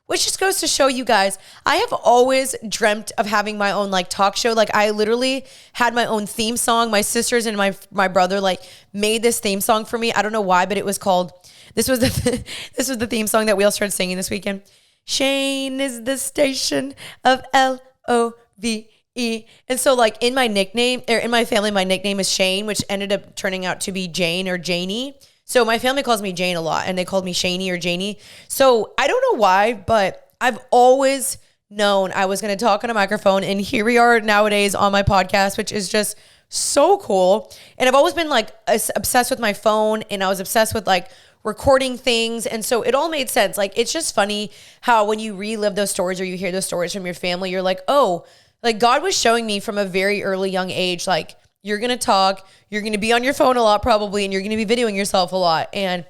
Which just goes to show you guys, I have always dreamt of having my own like talk show. Like I literally had my own theme song. My sisters and my brother like made this theme song for me. I don't know why, but it was called, this was the theme song that we all started singing this weekend. Shane is the station of L-O-V-E. And so like in my nickname, or in my family, my nickname is Shane, which ended up turning out to be Jane or Janie. So my family calls me Jane a lot, and they called me Shaney or Janie. So I don't know why, but I've always known I was going to talk on a microphone, and here we are nowadays on my podcast, which is just so cool. And I've always been like obsessed with my phone, and I was obsessed with like recording things. And so it all made sense. Like, it's just funny how when you relive those stories or you hear those stories from your family, you're like, oh, like God was showing me from a very early young age, like, you're going to talk, you're going to be on your phone a lot probably, and you're going to be videoing yourself a lot. And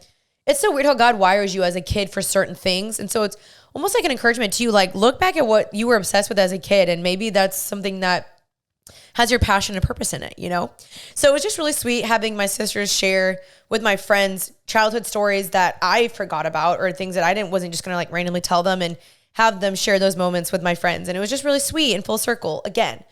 it's so weird how God wires you as a kid for certain things. And so it's almost like an encouragement to you, like, look back at what you were obsessed with as a kid, and maybe that's something that has your passion and purpose in it, you know? So it was just really sweet having my sisters share with my friends childhood stories that I forgot about, or things that wasn't just gonna like randomly tell them, and have them share those moments with my friends. And it was just really sweet and full circle again.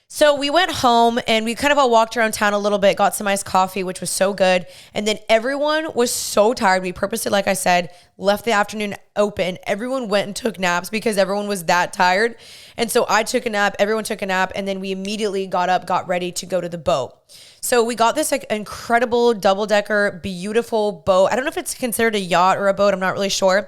So we went home and we kind of all walked around town a little bit, got some iced coffee, which was so good. And then everyone was so tired. We purposely, like I said, left the afternoon open. Everyone went and took naps because everyone was that tired. And so I took a nap, everyone took a nap, and then we immediately got up, got ready to go to the boat. So we got this like incredible double-decker, beautiful boat. I don't know if it's considered a yacht or a boat. I'm not really sure,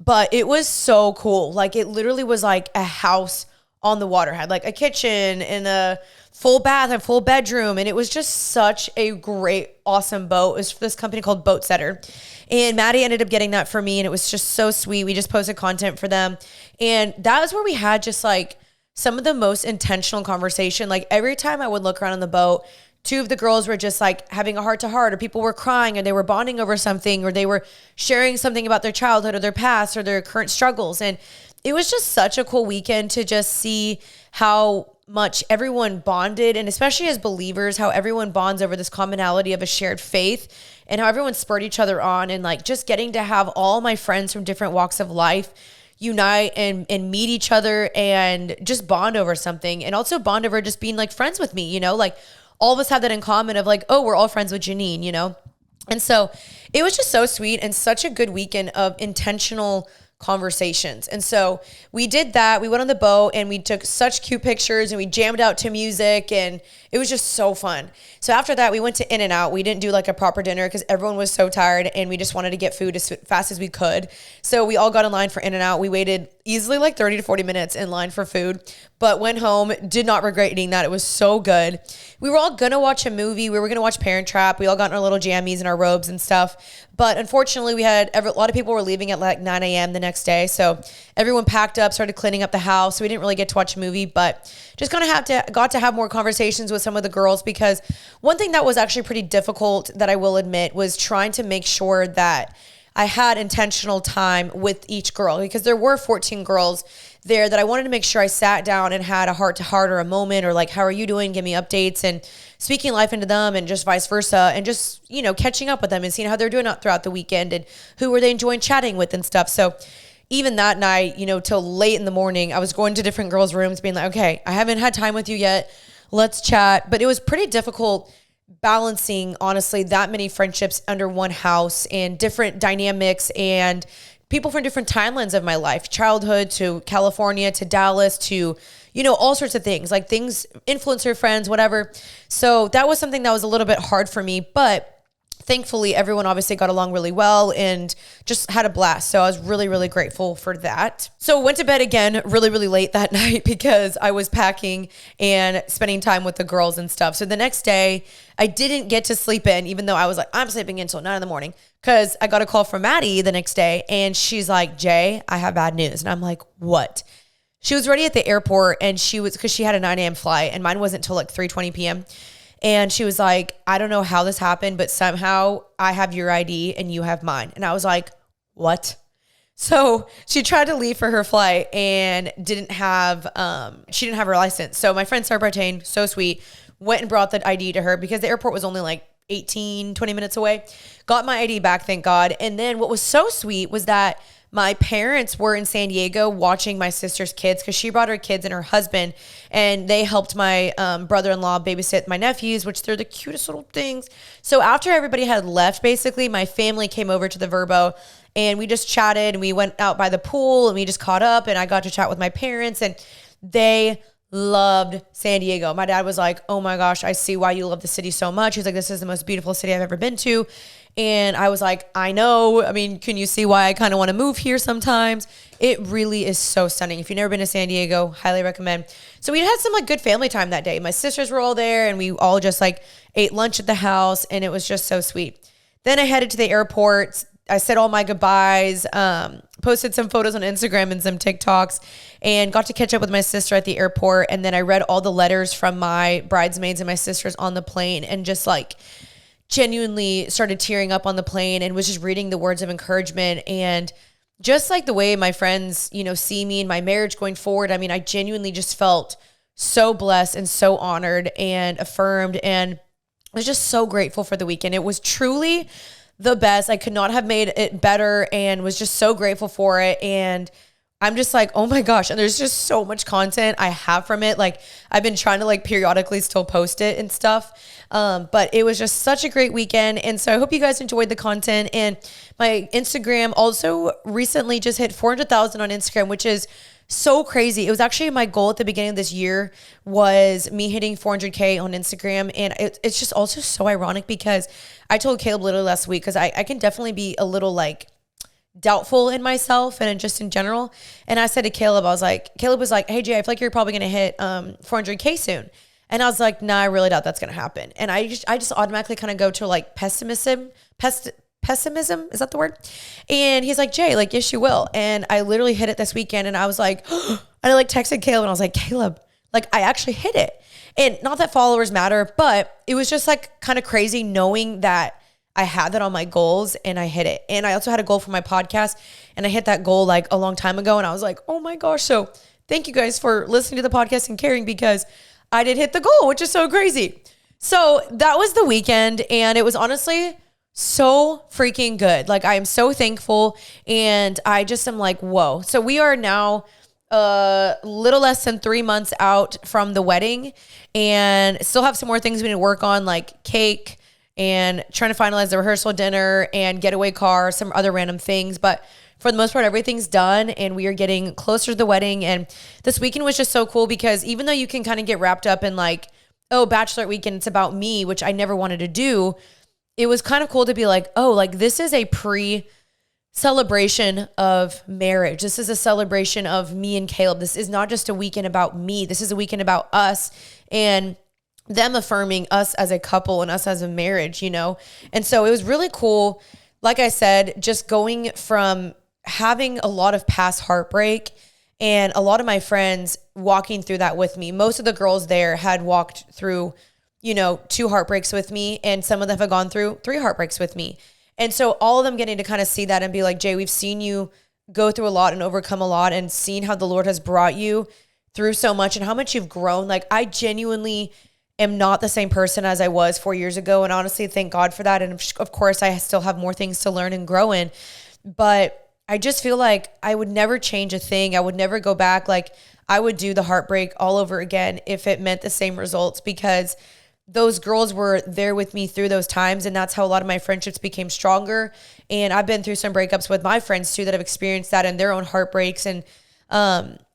but it was so cool. Like, it literally was like a house on the water. Had like a kitchen and a full bath and full bedroom. And it was just such a great, awesome boat. It was for this company called Boat Setter. And Maddie ended up getting that for me. And it was just so sweet. We just posted content for them. And that was where we had just like some of the most intentional conversation. Like, every time I would look around on the boat, two of the girls were just like having a heart to heart, or people were crying, or they were bonding over something, or they were sharing something about their childhood or their past or their current struggles. And it was just such a cool weekend to just see how much everyone bonded, and especially as believers, how everyone bonds over this commonality of a shared faith, and how everyone spurred each other on, and like just getting to have all my friends from different walks of life unite and meet each other and just bond over something, and also bond over just being like friends with me, you know, like all of us have that in common of like, oh, we're all friends with Janine, you know? And so it was just so sweet and such a good weekend of intentional conversations. And so we did that. We went on the boat and we took such cute pictures, and we jammed out to music, and it was just so fun. So after that, we went to In-N-Out. We didn't do like a proper dinner because everyone was so tired, and we just wanted to get food as fast as we could. So we all got in line for In-N-Out. We waited easily like 30 to 40 minutes in line for food, but went home, did not regret eating that. It was so good. We were all going to watch a movie. We were going to watch Parent Trap. We all got in our little jammies and our robes and stuff. But unfortunately, we had a lot of people were leaving at like 9 a.m. the next day. So everyone packed up, started cleaning up the house. So we didn't really get to watch a movie, but just kind of got to have more conversations with some of the girls, because one thing that was actually pretty difficult, that I will admit, was trying to make sure that I had intentional time with each girl, because there were 14 girls there that I wanted to make sure I sat down and had a heart to heart, or a moment, or like, how are you doing? Give me updates, and speaking life into them, and just vice versa, and just, you know, catching up with them and seeing how they're doing throughout the weekend, and who were they enjoying chatting with and stuff. So even that night, you know, till late in the morning, I was going to different girls' rooms being like, okay, I haven't had time with you yet. Let's chat. But it was pretty difficult balancing, honestly, that many friendships under one house, and different dynamics, and people from different timelines of my life, childhood to California to Dallas to, you know, all sorts of things, like things, influencer friends, whatever. So that was something that was a little bit hard for me, but thankfully everyone obviously got along really well and just had a blast. So I was really, really grateful for that. So went to bed again really, really late that night because I was packing and spending time with the girls and stuff. So the next day I didn't get to sleep in, even though I was like, I'm sleeping until 9 a.m, because I got a call from Maddie the next day, and she's like, Jay, I have bad news. And I'm like, what? She was already at the airport, and because she had a 9 a.m. flight, and mine wasn't until like 3:20 p.m. And she was like, I don't know how this happened, but somehow I have your ID and you have mine. And I was like, what? So she tried to leave for her flight and didn't have her license. So my friend Sarah Bartain, so sweet, went and brought the ID to her because the airport was only like 18, 20 minutes away. Got my ID back, thank God. And then what was so sweet was that my parents were in San Diego watching my sister's kids, because she brought her kids and her husband, and they helped my brother-in-law babysit my nephews, which they're the cutest little things. So after everybody had left, basically, my family came over to the Verbo, and we just chatted, and we went out by the pool, and we just caught up, and I got to chat with my parents, and they loved San Diego. My dad was like, oh my gosh, I see why you love the city so much. He's like, this is the most beautiful city I've ever been to. And I was like, I know. I mean, can you see why I kind of want to move here sometimes? It really is so stunning. If you've never been to San Diego, highly recommend. So we had some like good family time that day. My sisters were all there and we all just like ate lunch at the house and it was just so sweet. Then I headed to the airport. I said all my goodbyes, posted some photos on Instagram and some TikToks, and got to catch up with my sister at the airport. And then I read all the letters from my bridesmaids and my sisters on the plane and just like genuinely started tearing up on the plane and was just reading the words of encouragement and just like the way my friends, you know, see me in my marriage going forward. I mean, I genuinely just felt so blessed and so honored and affirmed, and I was just so grateful for the weekend. It was truly the best. I could not have made it better and was just so grateful for it. And I'm just like, oh my gosh. And there's just so much content I have from it. Like I've been trying to like periodically still post it and stuff. But it was just such a great weekend. And so I hope you guys enjoyed the content. And my Instagram also recently just hit 400,000 on Instagram, which is so crazy. It was actually my goal at the beginning of this year was me hitting 400K on Instagram. And it's just also so ironic because I told Caleb literally last week, because I can definitely be a little like doubtful in myself and just in general. And I said to Caleb, Caleb was like, hey Jay, I feel like you're probably going to hit 400K soon. And I was like, nah, I really doubt that's going to happen. And I just automatically kind of go to like pessimism. Is that the word? And he's like, Jay, like, yes, you will. And I literally hit it this weekend. And I was like, and I like texted Caleb and I was like, Caleb, like I actually hit it. And not that followers matter, but it was just like kind of crazy knowing that I had that on my goals and I hit it. And I also had a goal for my podcast and I hit that goal like a long time ago. And I was like, oh my gosh. So thank you guys for listening to the podcast and caring, because I did hit the goal, which is so crazy. So that was the weekend. And it was honestly so freaking good. Like I am so thankful. And I just am like, whoa. So we are now a little less than 3 months out from the wedding and still have some more things we need to work on, like cake and trying to finalize the rehearsal dinner and getaway car, some other random things. But for the most part, everything's done and we are getting closer to the wedding. And this weekend was just so cool because even though you can kind of get wrapped up in like, oh, Bachelorette weekend, it's about me, which I never wanted to do. It was kind of cool to be like, oh, like this is a celebration of marriage. This is a celebration of me and Caleb. This is not just a weekend about me. This is a weekend about us and them affirming us as a couple and us as a marriage, you know? And so it was really cool. Like I said, just going from having a lot of past heartbreak and a lot of my friends walking through that with me. Most of the girls there had walked through, you know, 2 heartbreaks with me, and some of them have gone through 3 heartbreaks with me. And so all of them getting to kind of see that and be like, Jay, we've seen you go through a lot and overcome a lot and seen how the Lord has brought you through so much and how much you've grown. Like I genuinely am not the same person as I was 4 years ago. And honestly, thank God for that. And of course, I still have more things to learn and grow in. But I just feel like I would never change a thing. I would never go back. Like I would do the heartbreak all over again if it meant the same results, because those girls were there with me through those times. And that's how a lot of my friendships became stronger. And I've been through some breakups with my friends too that have experienced that and their own heartbreaks. And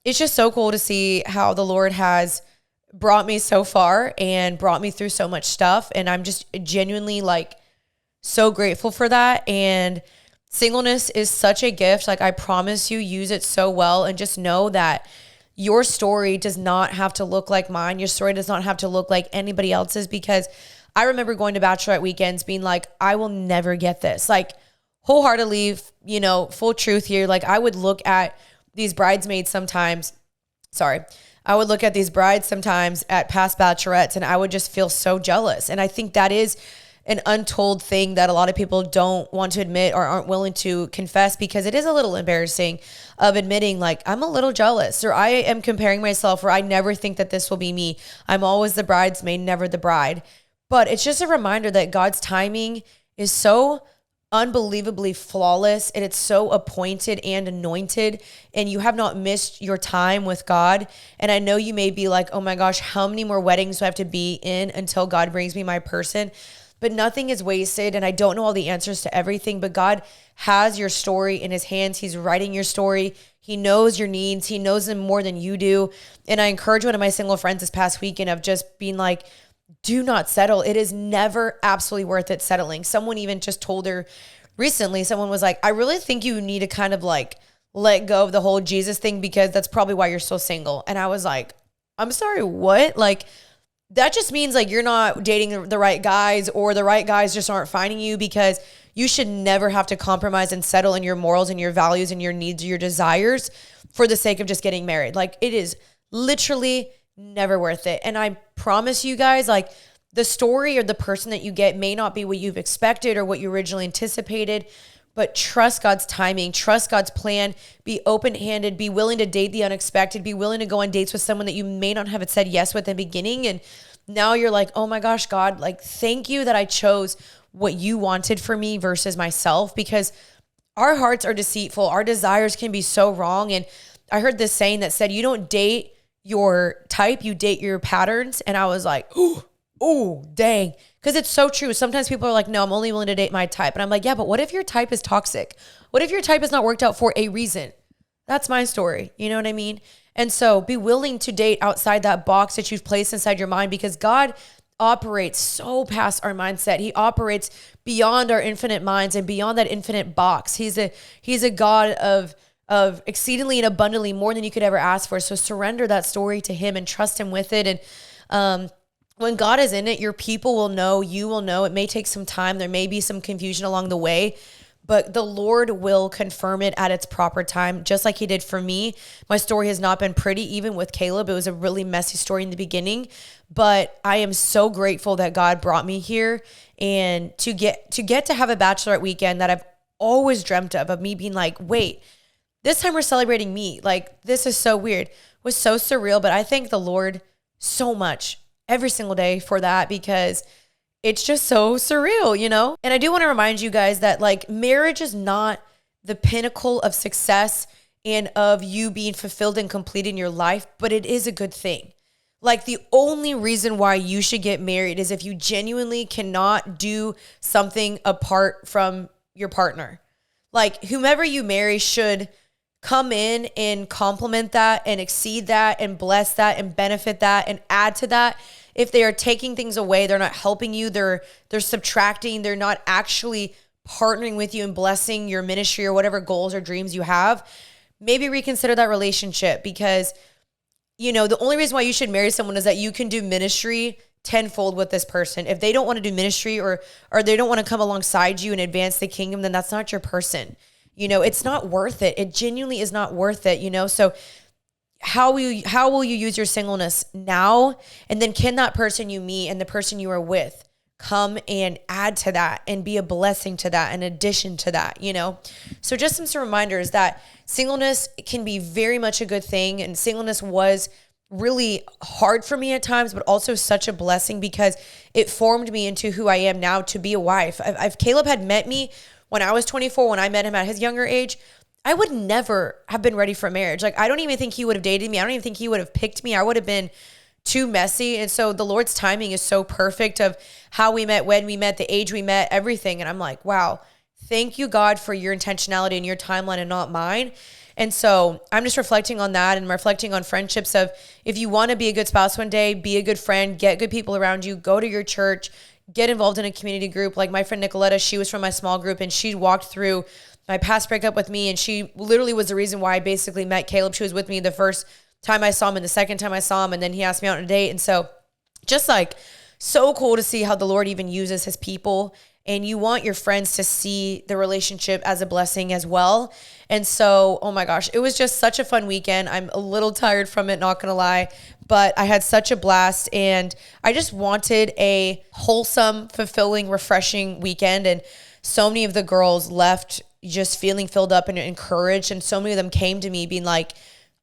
it's just so cool to see how the Lord has brought me so far and brought me through so much stuff. And I'm just genuinely like so grateful for that. And singleness is such a gift. Like I promise you, use it so well and just know that your story does not have to look like mine. Your story does not have to look like anybody else's, because I remember going to Bachelorette weekends being like, I will never get this. Like wholeheartedly, you know, full truth here. Like I would look at these bridesmaids sometimes. I would look at these brides sometimes at past bachelorettes and I would just feel so jealous. And I think that is an untold thing that a lot of people don't want to admit or aren't willing to confess, because it is a little embarrassing of admitting like I'm a little jealous, or I am comparing myself, or I never think that this will be me. I'm always the bridesmaid, never the bride. But it's just a reminder that God's timing is so unbelievably flawless and it's so appointed and anointed, and you have not missed your time with God. And I know you may be like, oh my gosh, how many more weddings do I have to be in until God brings me my person? but nothing is wasted. And I don't know all the answers to everything, but God has your story in his hands. He's writing your story. He knows your needs. He knows them more than you do. And I encourage one of my single friends this past weekend of just being like, do not settle. It is never absolutely worth it settling. Someone even just told her recently, someone was like, I really think you need to kind of like let go of the whole Jesus thing because that's probably why you're so single. And I was like, I'm sorry, what? Like, that just means like you're not dating the right guys, or the right guys just aren't finding you, because you should never have to compromise and settle in your morals and your values and your needs or your desires for the sake of just getting married. Like, it is literally never worth it. And I promise you guys, like, the story or the person that you get may not be what you've expected or what you originally anticipated, but trust God's timing, trust God's plan, be open-handed, be willing to date the unexpected, be willing to go on dates with someone that you may not have said yes with in the beginning. And now you're like, oh my gosh, God, like, thank you that I chose what you wanted for me versus myself, because our hearts are deceitful. Our desires can be so wrong. And I heard this saying that said, you don't date your type, you date your patterns. And I was like, oh, dang. Because it's so true. Sometimes people are like, no, I'm only willing to date my type. And I'm like, yeah, but what if your type is toxic? What if your type is not worked out for a reason? That's my story. You know what I mean? And so be willing to date outside that box that you've placed inside your mind, because God operates so past our mindset. He operates beyond our infinite minds and beyond that infinite box. He's a God of exceedingly and abundantly more than you could ever ask for. So surrender that story to him and trust him with it. And when God is in it, your people will know, you will know. It may take some time. There may be some confusion along the way, but the Lord will confirm it at its proper time, just like he did for me. My story has not been pretty, even with Caleb. It was a really messy story in the beginning, but I am so grateful that God brought me here, and to get to have a bachelorette weekend that I've always dreamt of me being like, wait, this time we're celebrating me. Like, this is so weird. It was so surreal, but I thank the Lord so much every single day for that, because it's just so surreal, you know? And I do want to remind you guys that, like, marriage is not the pinnacle of success and of you being fulfilled and complete in your life, but it is a good thing. Like, the only reason why you should get married is if you genuinely cannot do something apart from your partner. Like, whomever you marry should come in and complement that and exceed that and bless that and benefit that and add to that. If they are taking things away, they're not helping you, they're subtracting, they're not actually partnering with you and blessing your ministry or whatever goals or dreams you have, maybe reconsider that relationship. Because, you know, the only reason why you should marry someone is that you can do ministry tenfold with this person. If they don't want to do ministry or they don't want to come alongside you and advance the kingdom, then that's not your person. You know, it's not worth it. It genuinely is not worth it, you know? So how will you use your singleness now? And then can that person you meet and the person you are with come and add to that and be a blessing to that, in addition to that, you know? So just some reminders that singleness can be very much a good thing. And singleness was really hard for me at times, but also such a blessing because it formed me into who I am now, to be a wife. If Caleb had met me when I was 24, when I met him at his younger age, I would never have been ready for marriage. Like, I don't even think he would have dated me. I don't even think he would have picked me. I would have been too messy. And so the Lord's timing is so perfect of how we met, when we met, the age we met, everything. And I'm like, wow, thank you, God, for your intentionality and your timeline and not mine. And so I'm just reflecting on that and reflecting on friendships of, if you want to be a good spouse one day, be a good friend, get good people around you, go to your church, get involved in a community group. Like my friend Nicoletta, she was from my small group and she walked through my past breakup with me. And she literally was the reason why I basically met Caleb. She was with me the first time I saw him and the second time I saw him. And then he asked me out on a date. And so just like so cool to see how the Lord even uses his people. And you want your friends to see the relationship as a blessing as well. And so, oh my gosh, it was just such a fun weekend. I'm a little tired from it, not gonna lie, but I had such a blast. And I just wanted a wholesome, fulfilling, refreshing weekend. And so many of the girls left just feeling filled up and encouraged. And so many of them came to me being like,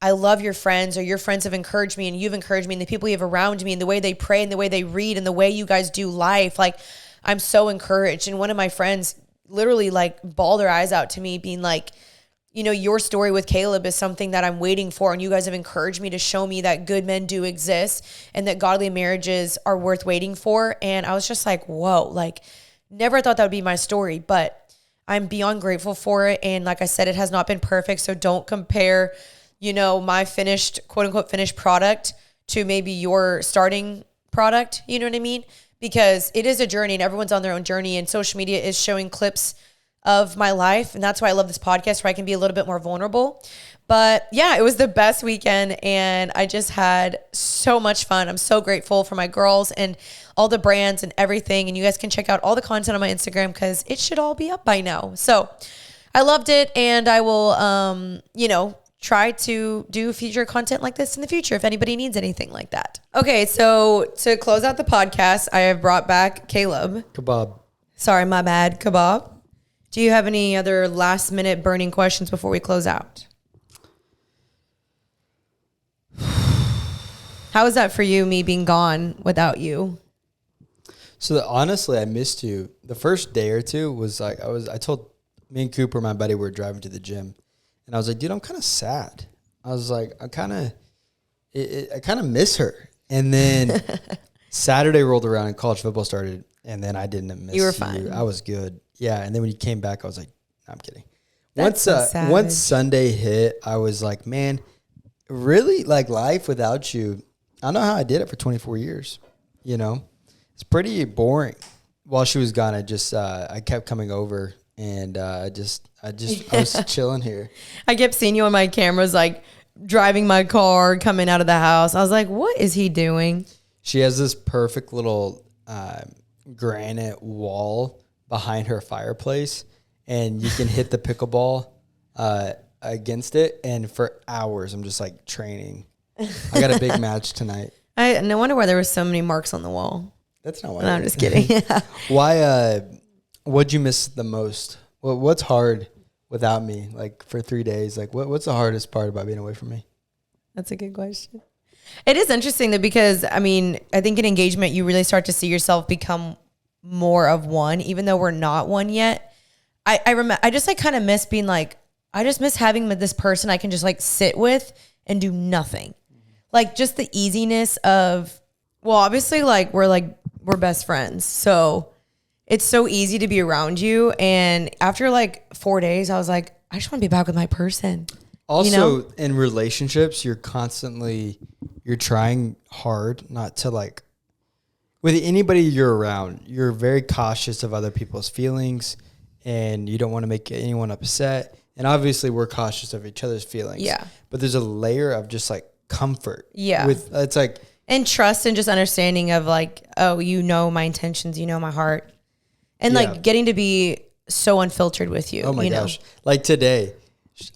I love your friends, or your friends have encouraged me and you've encouraged me, and the people you have around me and the way they pray and the way they read and the way you guys do life. Like, I'm so encouraged. And one of my friends literally like bawled her eyes out to me being like, your story with Caleb is something that I'm waiting for. And you guys have encouraged me to show me that good men do exist and that godly marriages are worth waiting for. And I was just like, whoa, like never thought that would be my story, but I'm beyond grateful for it. And like I said, it has not been perfect. So don't compare, my finished, quote unquote, finished product to maybe your starting product. You know what I mean? Because it is a journey and everyone's on their own journey, and social media is showing clips of my life. And that's why I love this podcast, where I can be a little bit more vulnerable. But yeah, it was the best weekend and I just had so much fun. I'm so grateful for my girls and all the brands and everything. And you guys can check out all the content on my Instagram because it should all be up by now. So I loved it, and I will, try to do future content like this in the future if anybody needs anything like that. Okay, so to close out the podcast, I have brought back Caleb. Kebab. Sorry, my bad. Kebab. Do you have any other last minute burning questions before we close out? How is that for you, me being gone without you? So honestly, I missed you. The first day or two was like, I told me and Cooper, my buddy, were driving to the gym. And I was like, dude, I'm kind of sad. I was like, I kind of miss her. And then Saturday rolled around and college football started. And then I didn't miss you. You were fine. I was good. Yeah. And then when you came back, I was like, no, I'm kidding. That's Once Sunday hit, I was like, man, really, like life without you. I don't know how I did it for 24 years. It's pretty boring. While she was gone, I kept coming over, and I was chilling here. I kept seeing you on my cameras, like driving my car, coming out of the house. I was like, what is he doing? She has this perfect little granite wall behind her fireplace, and you can hit the pickleball against it. And for hours, I'm just like training. I got a big match tonight. No wonder why there were so many marks on the wall. That's not why. No, I'm just kidding. Yeah. Why? What'd you miss the most? What's hard without me? Like for 3 days, like what's the hardest part about being away from me? That's a good question. It is interesting though, because I think in engagement, you really start to see yourself become more of one, even though we're not one yet. I remember, I just like kind of miss being like, I just miss having this person I can just like sit with and do nothing. Like just the easiness of, well, obviously like we're best friends. So it's so easy to be around you. And after like 4 days, I was like, I just want to be back with my person. Also, in relationships, you're trying hard not to like, with anybody you're around, you're very cautious of other people's feelings and you don't want to make anyone upset. And obviously we're cautious of each other's feelings. Yeah. But there's a layer of just like comfort. Yeah. It's like, and trust and just understanding of like, oh, my intentions, my heart. And like getting to be so unfiltered with you. Oh my gosh. Like today,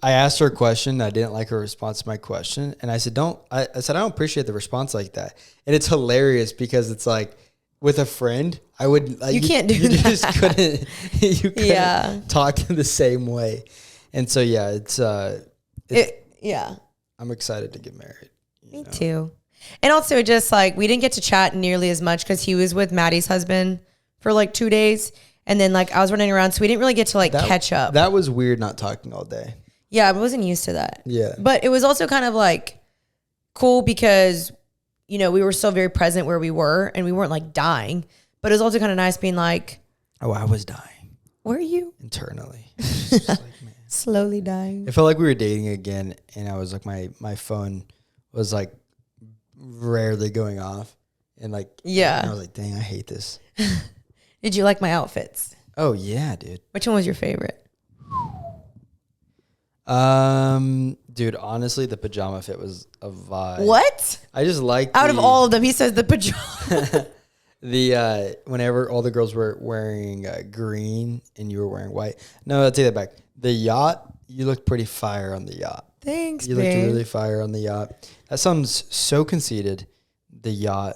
I asked her a question. I didn't like her response to my question. And I said, I don't appreciate the response like that. And it's hilarious because it's like with a friend, I would, like, you can't do you that. Just couldn't talk the same way. And so, yeah, I'm excited to get married. Me too. And also just like, we didn't get to chat nearly as much because he was with Maddie's husband for like 2 days. And then like I was running around. So we didn't really get to like catch up. That was weird not talking all day. Yeah, I wasn't used to that. Yeah. But it was also kind of like cool because, we were still very present where we were and we weren't like dying. But it was also kind of nice being like, oh, I was dying. Were you? Internally. Just like, man. Slowly dying. It felt like we were dating again. And I was like, my phone was like rarely going off. And like, yeah. And I was like, dang, I hate this. Did you like my outfits? Oh, yeah, dude. Which one was your favorite? Dude, honestly, the pajama fit was a vibe. What? I just like out of all of them, he says the pajama. Whenever all the girls were wearing green and you were wearing white. No, I'll take that back. The yacht, you looked pretty fire on the yacht. Thanks, You babe. looked really fire on the yacht. That sounds so conceited. The yacht.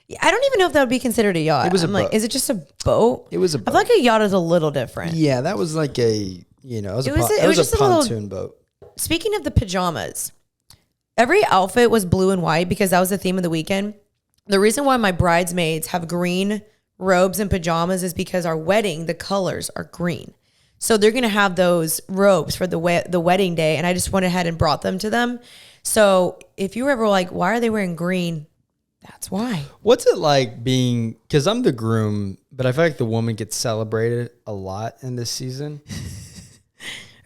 Yeah, I don't even know if that would be considered a yacht. It was a boat. Like, is it just a boat? It was a boat. I feel like a yacht is a little different. Yeah, that was like it was just a pontoon boat. Speaking of the pajamas, every outfit was blue and white because that was the theme of the weekend. The reason why my bridesmaids have green robes and pajamas is because our wedding, the colors are green. So they're going to have those robes for the wedding day. And I just went ahead and brought them to them. So if you were ever like, why are they wearing green? That's why. What's it like being, because I'm the groom, but I feel like the woman gets celebrated a lot in this season.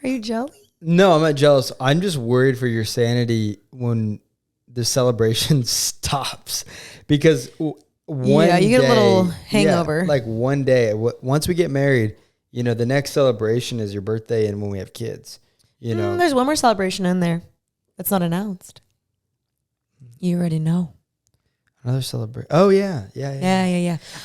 Are you jealous? No, I'm not jealous. I'm just worried for your sanity when the celebration stops, because one you get a little hangover. Yeah, like one day, once we get married, you know, the next celebration is your birthday and when we have kids, you know. There's one more celebration in there that's not announced. You already know. Another celebration. Oh, yeah.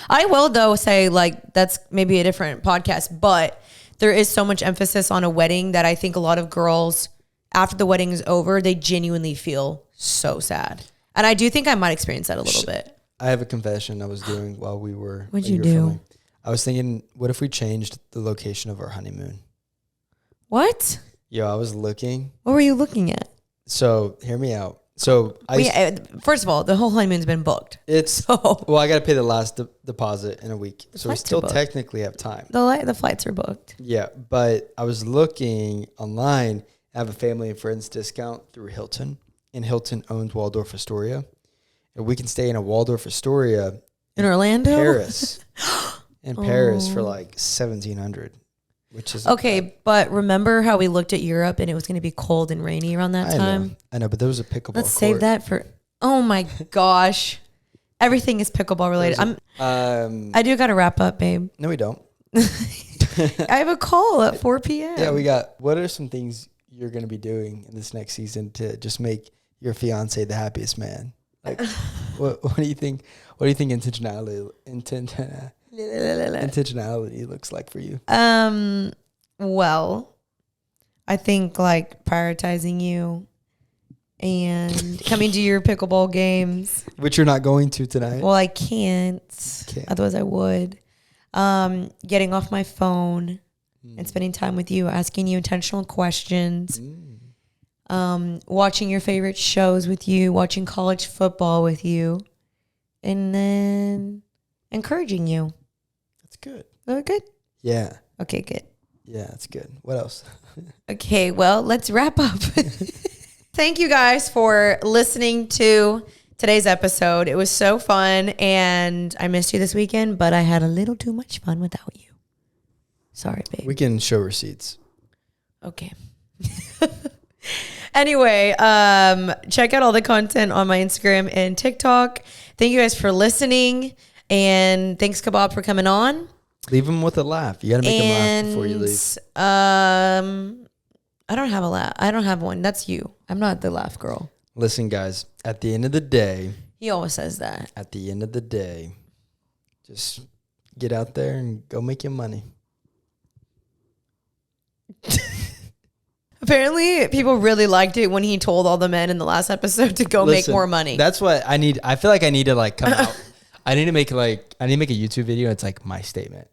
I will, though, say, like, that's maybe a different podcast, but there is so much emphasis on a wedding that I think a lot of girls, after the wedding is over, they genuinely feel so sad. And I do think I might experience that a little bit. I have a confession I was doing while we were. What'd you do? Filming. I was thinking, what if we changed the location of our honeymoon? What? Yo, I was looking. What were you looking at? So, hear me out. So, first of all, the whole honeymoon's been booked. Well, I got to pay the last deposit in a week. So, we still technically have time. The flights are booked. Yeah, but I was looking online. I have a family and friends discount through Hilton. And Hilton owns Waldorf Astoria. And we can stay in a Waldorf Astoria in Orlando? Paris. In Paris for like $1,700, which is okay. But remember how we looked at Europe and it was going to be cold and rainy around that time? I know, but there was a pickleball. Let's save that for. Oh my gosh, everything is pickleball related. I do got to wrap up, babe. No, we don't. I have a call at 4 p.m. Yeah, we got. What are some things you're going to be doing in this next season to just make your fiance the happiest man? Like, what do you think? What do you think intentionality looks like for you? Well, I think like prioritizing you and coming to your pickleball games, which you're not going to tonight. Well, I can't. Otherwise I would. Getting off my phone and spending time with you, asking you intentional questions. Watching your favorite shows with you, watching college football with you, and then encouraging you. That's good. Is that good? Yeah. Okay, good. Yeah, that's good. What else? Okay, well, let's wrap up. Thank you guys for listening to today's episode. It was so fun, and I missed you this weekend, but I had a little too much fun without you. Sorry, babe. We can show receipts. Okay. Anyway, check out all the content on my Instagram and TikTok. Thank you guys for listening. And thanks, Kebab, for coming on. Leave them with a laugh. You got to make them laugh before you leave. I don't have a laugh. I don't have one. That's you. I'm not the laugh girl. Listen, guys, at the end of the day. He always says that. At the end of the day, just get out there and go make your money. Apparently, people really liked it when he told all the men in the last episode to go make more money. That's what I need. I feel like I need to like come out. I need to make a YouTube video. It's like my statement.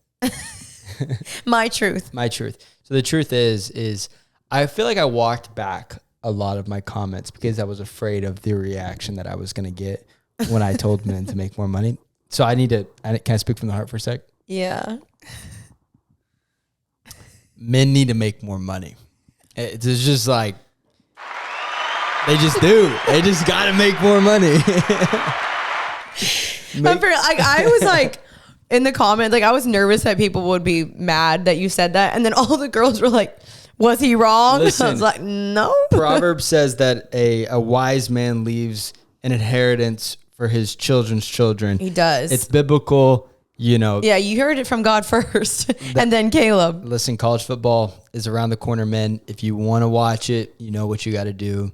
My truth. My truth. So the truth is I feel like I walked back a lot of my comments because I was afraid of the reaction that I was going to get when I told men to make more money. So can I speak from the heart for a sec? Yeah. Men need to make more money. It's just like, they just do. They just got to make more money. I was like, in the comments, like I was nervous that people would be mad that you said that. And then all the girls were like, was he wrong? Listen, I was like, no. Proverbs says that a wise man leaves an inheritance for his children's children. He does. It's biblical, you know. Yeah, you heard it from God first and then Caleb. Listen, college football is around the corner, men. If you want to watch it, you know what you got to do.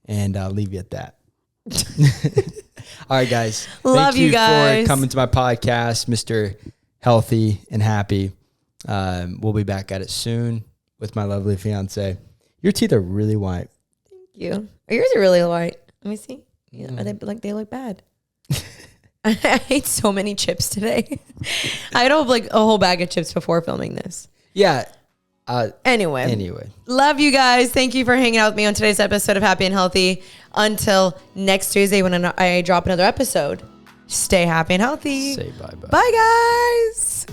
And I'll leave you at that. All right, guys. Love you guys. Thank you for coming to my podcast, Mr. Healthy and Happy. We'll be back at it soon with my lovely fiance. Your teeth are really white. Thank you. Yours are really white. Let me see. Yeah, they look bad. I ate so many chips today. I had a whole bag of chips before filming this. Yeah. Anyway. Love you guys. Thank you for hanging out with me on today's episode of Happy and Healthy. Until next Tuesday when I drop another episode. Stay happy and healthy. Say bye-bye. Bye, guys.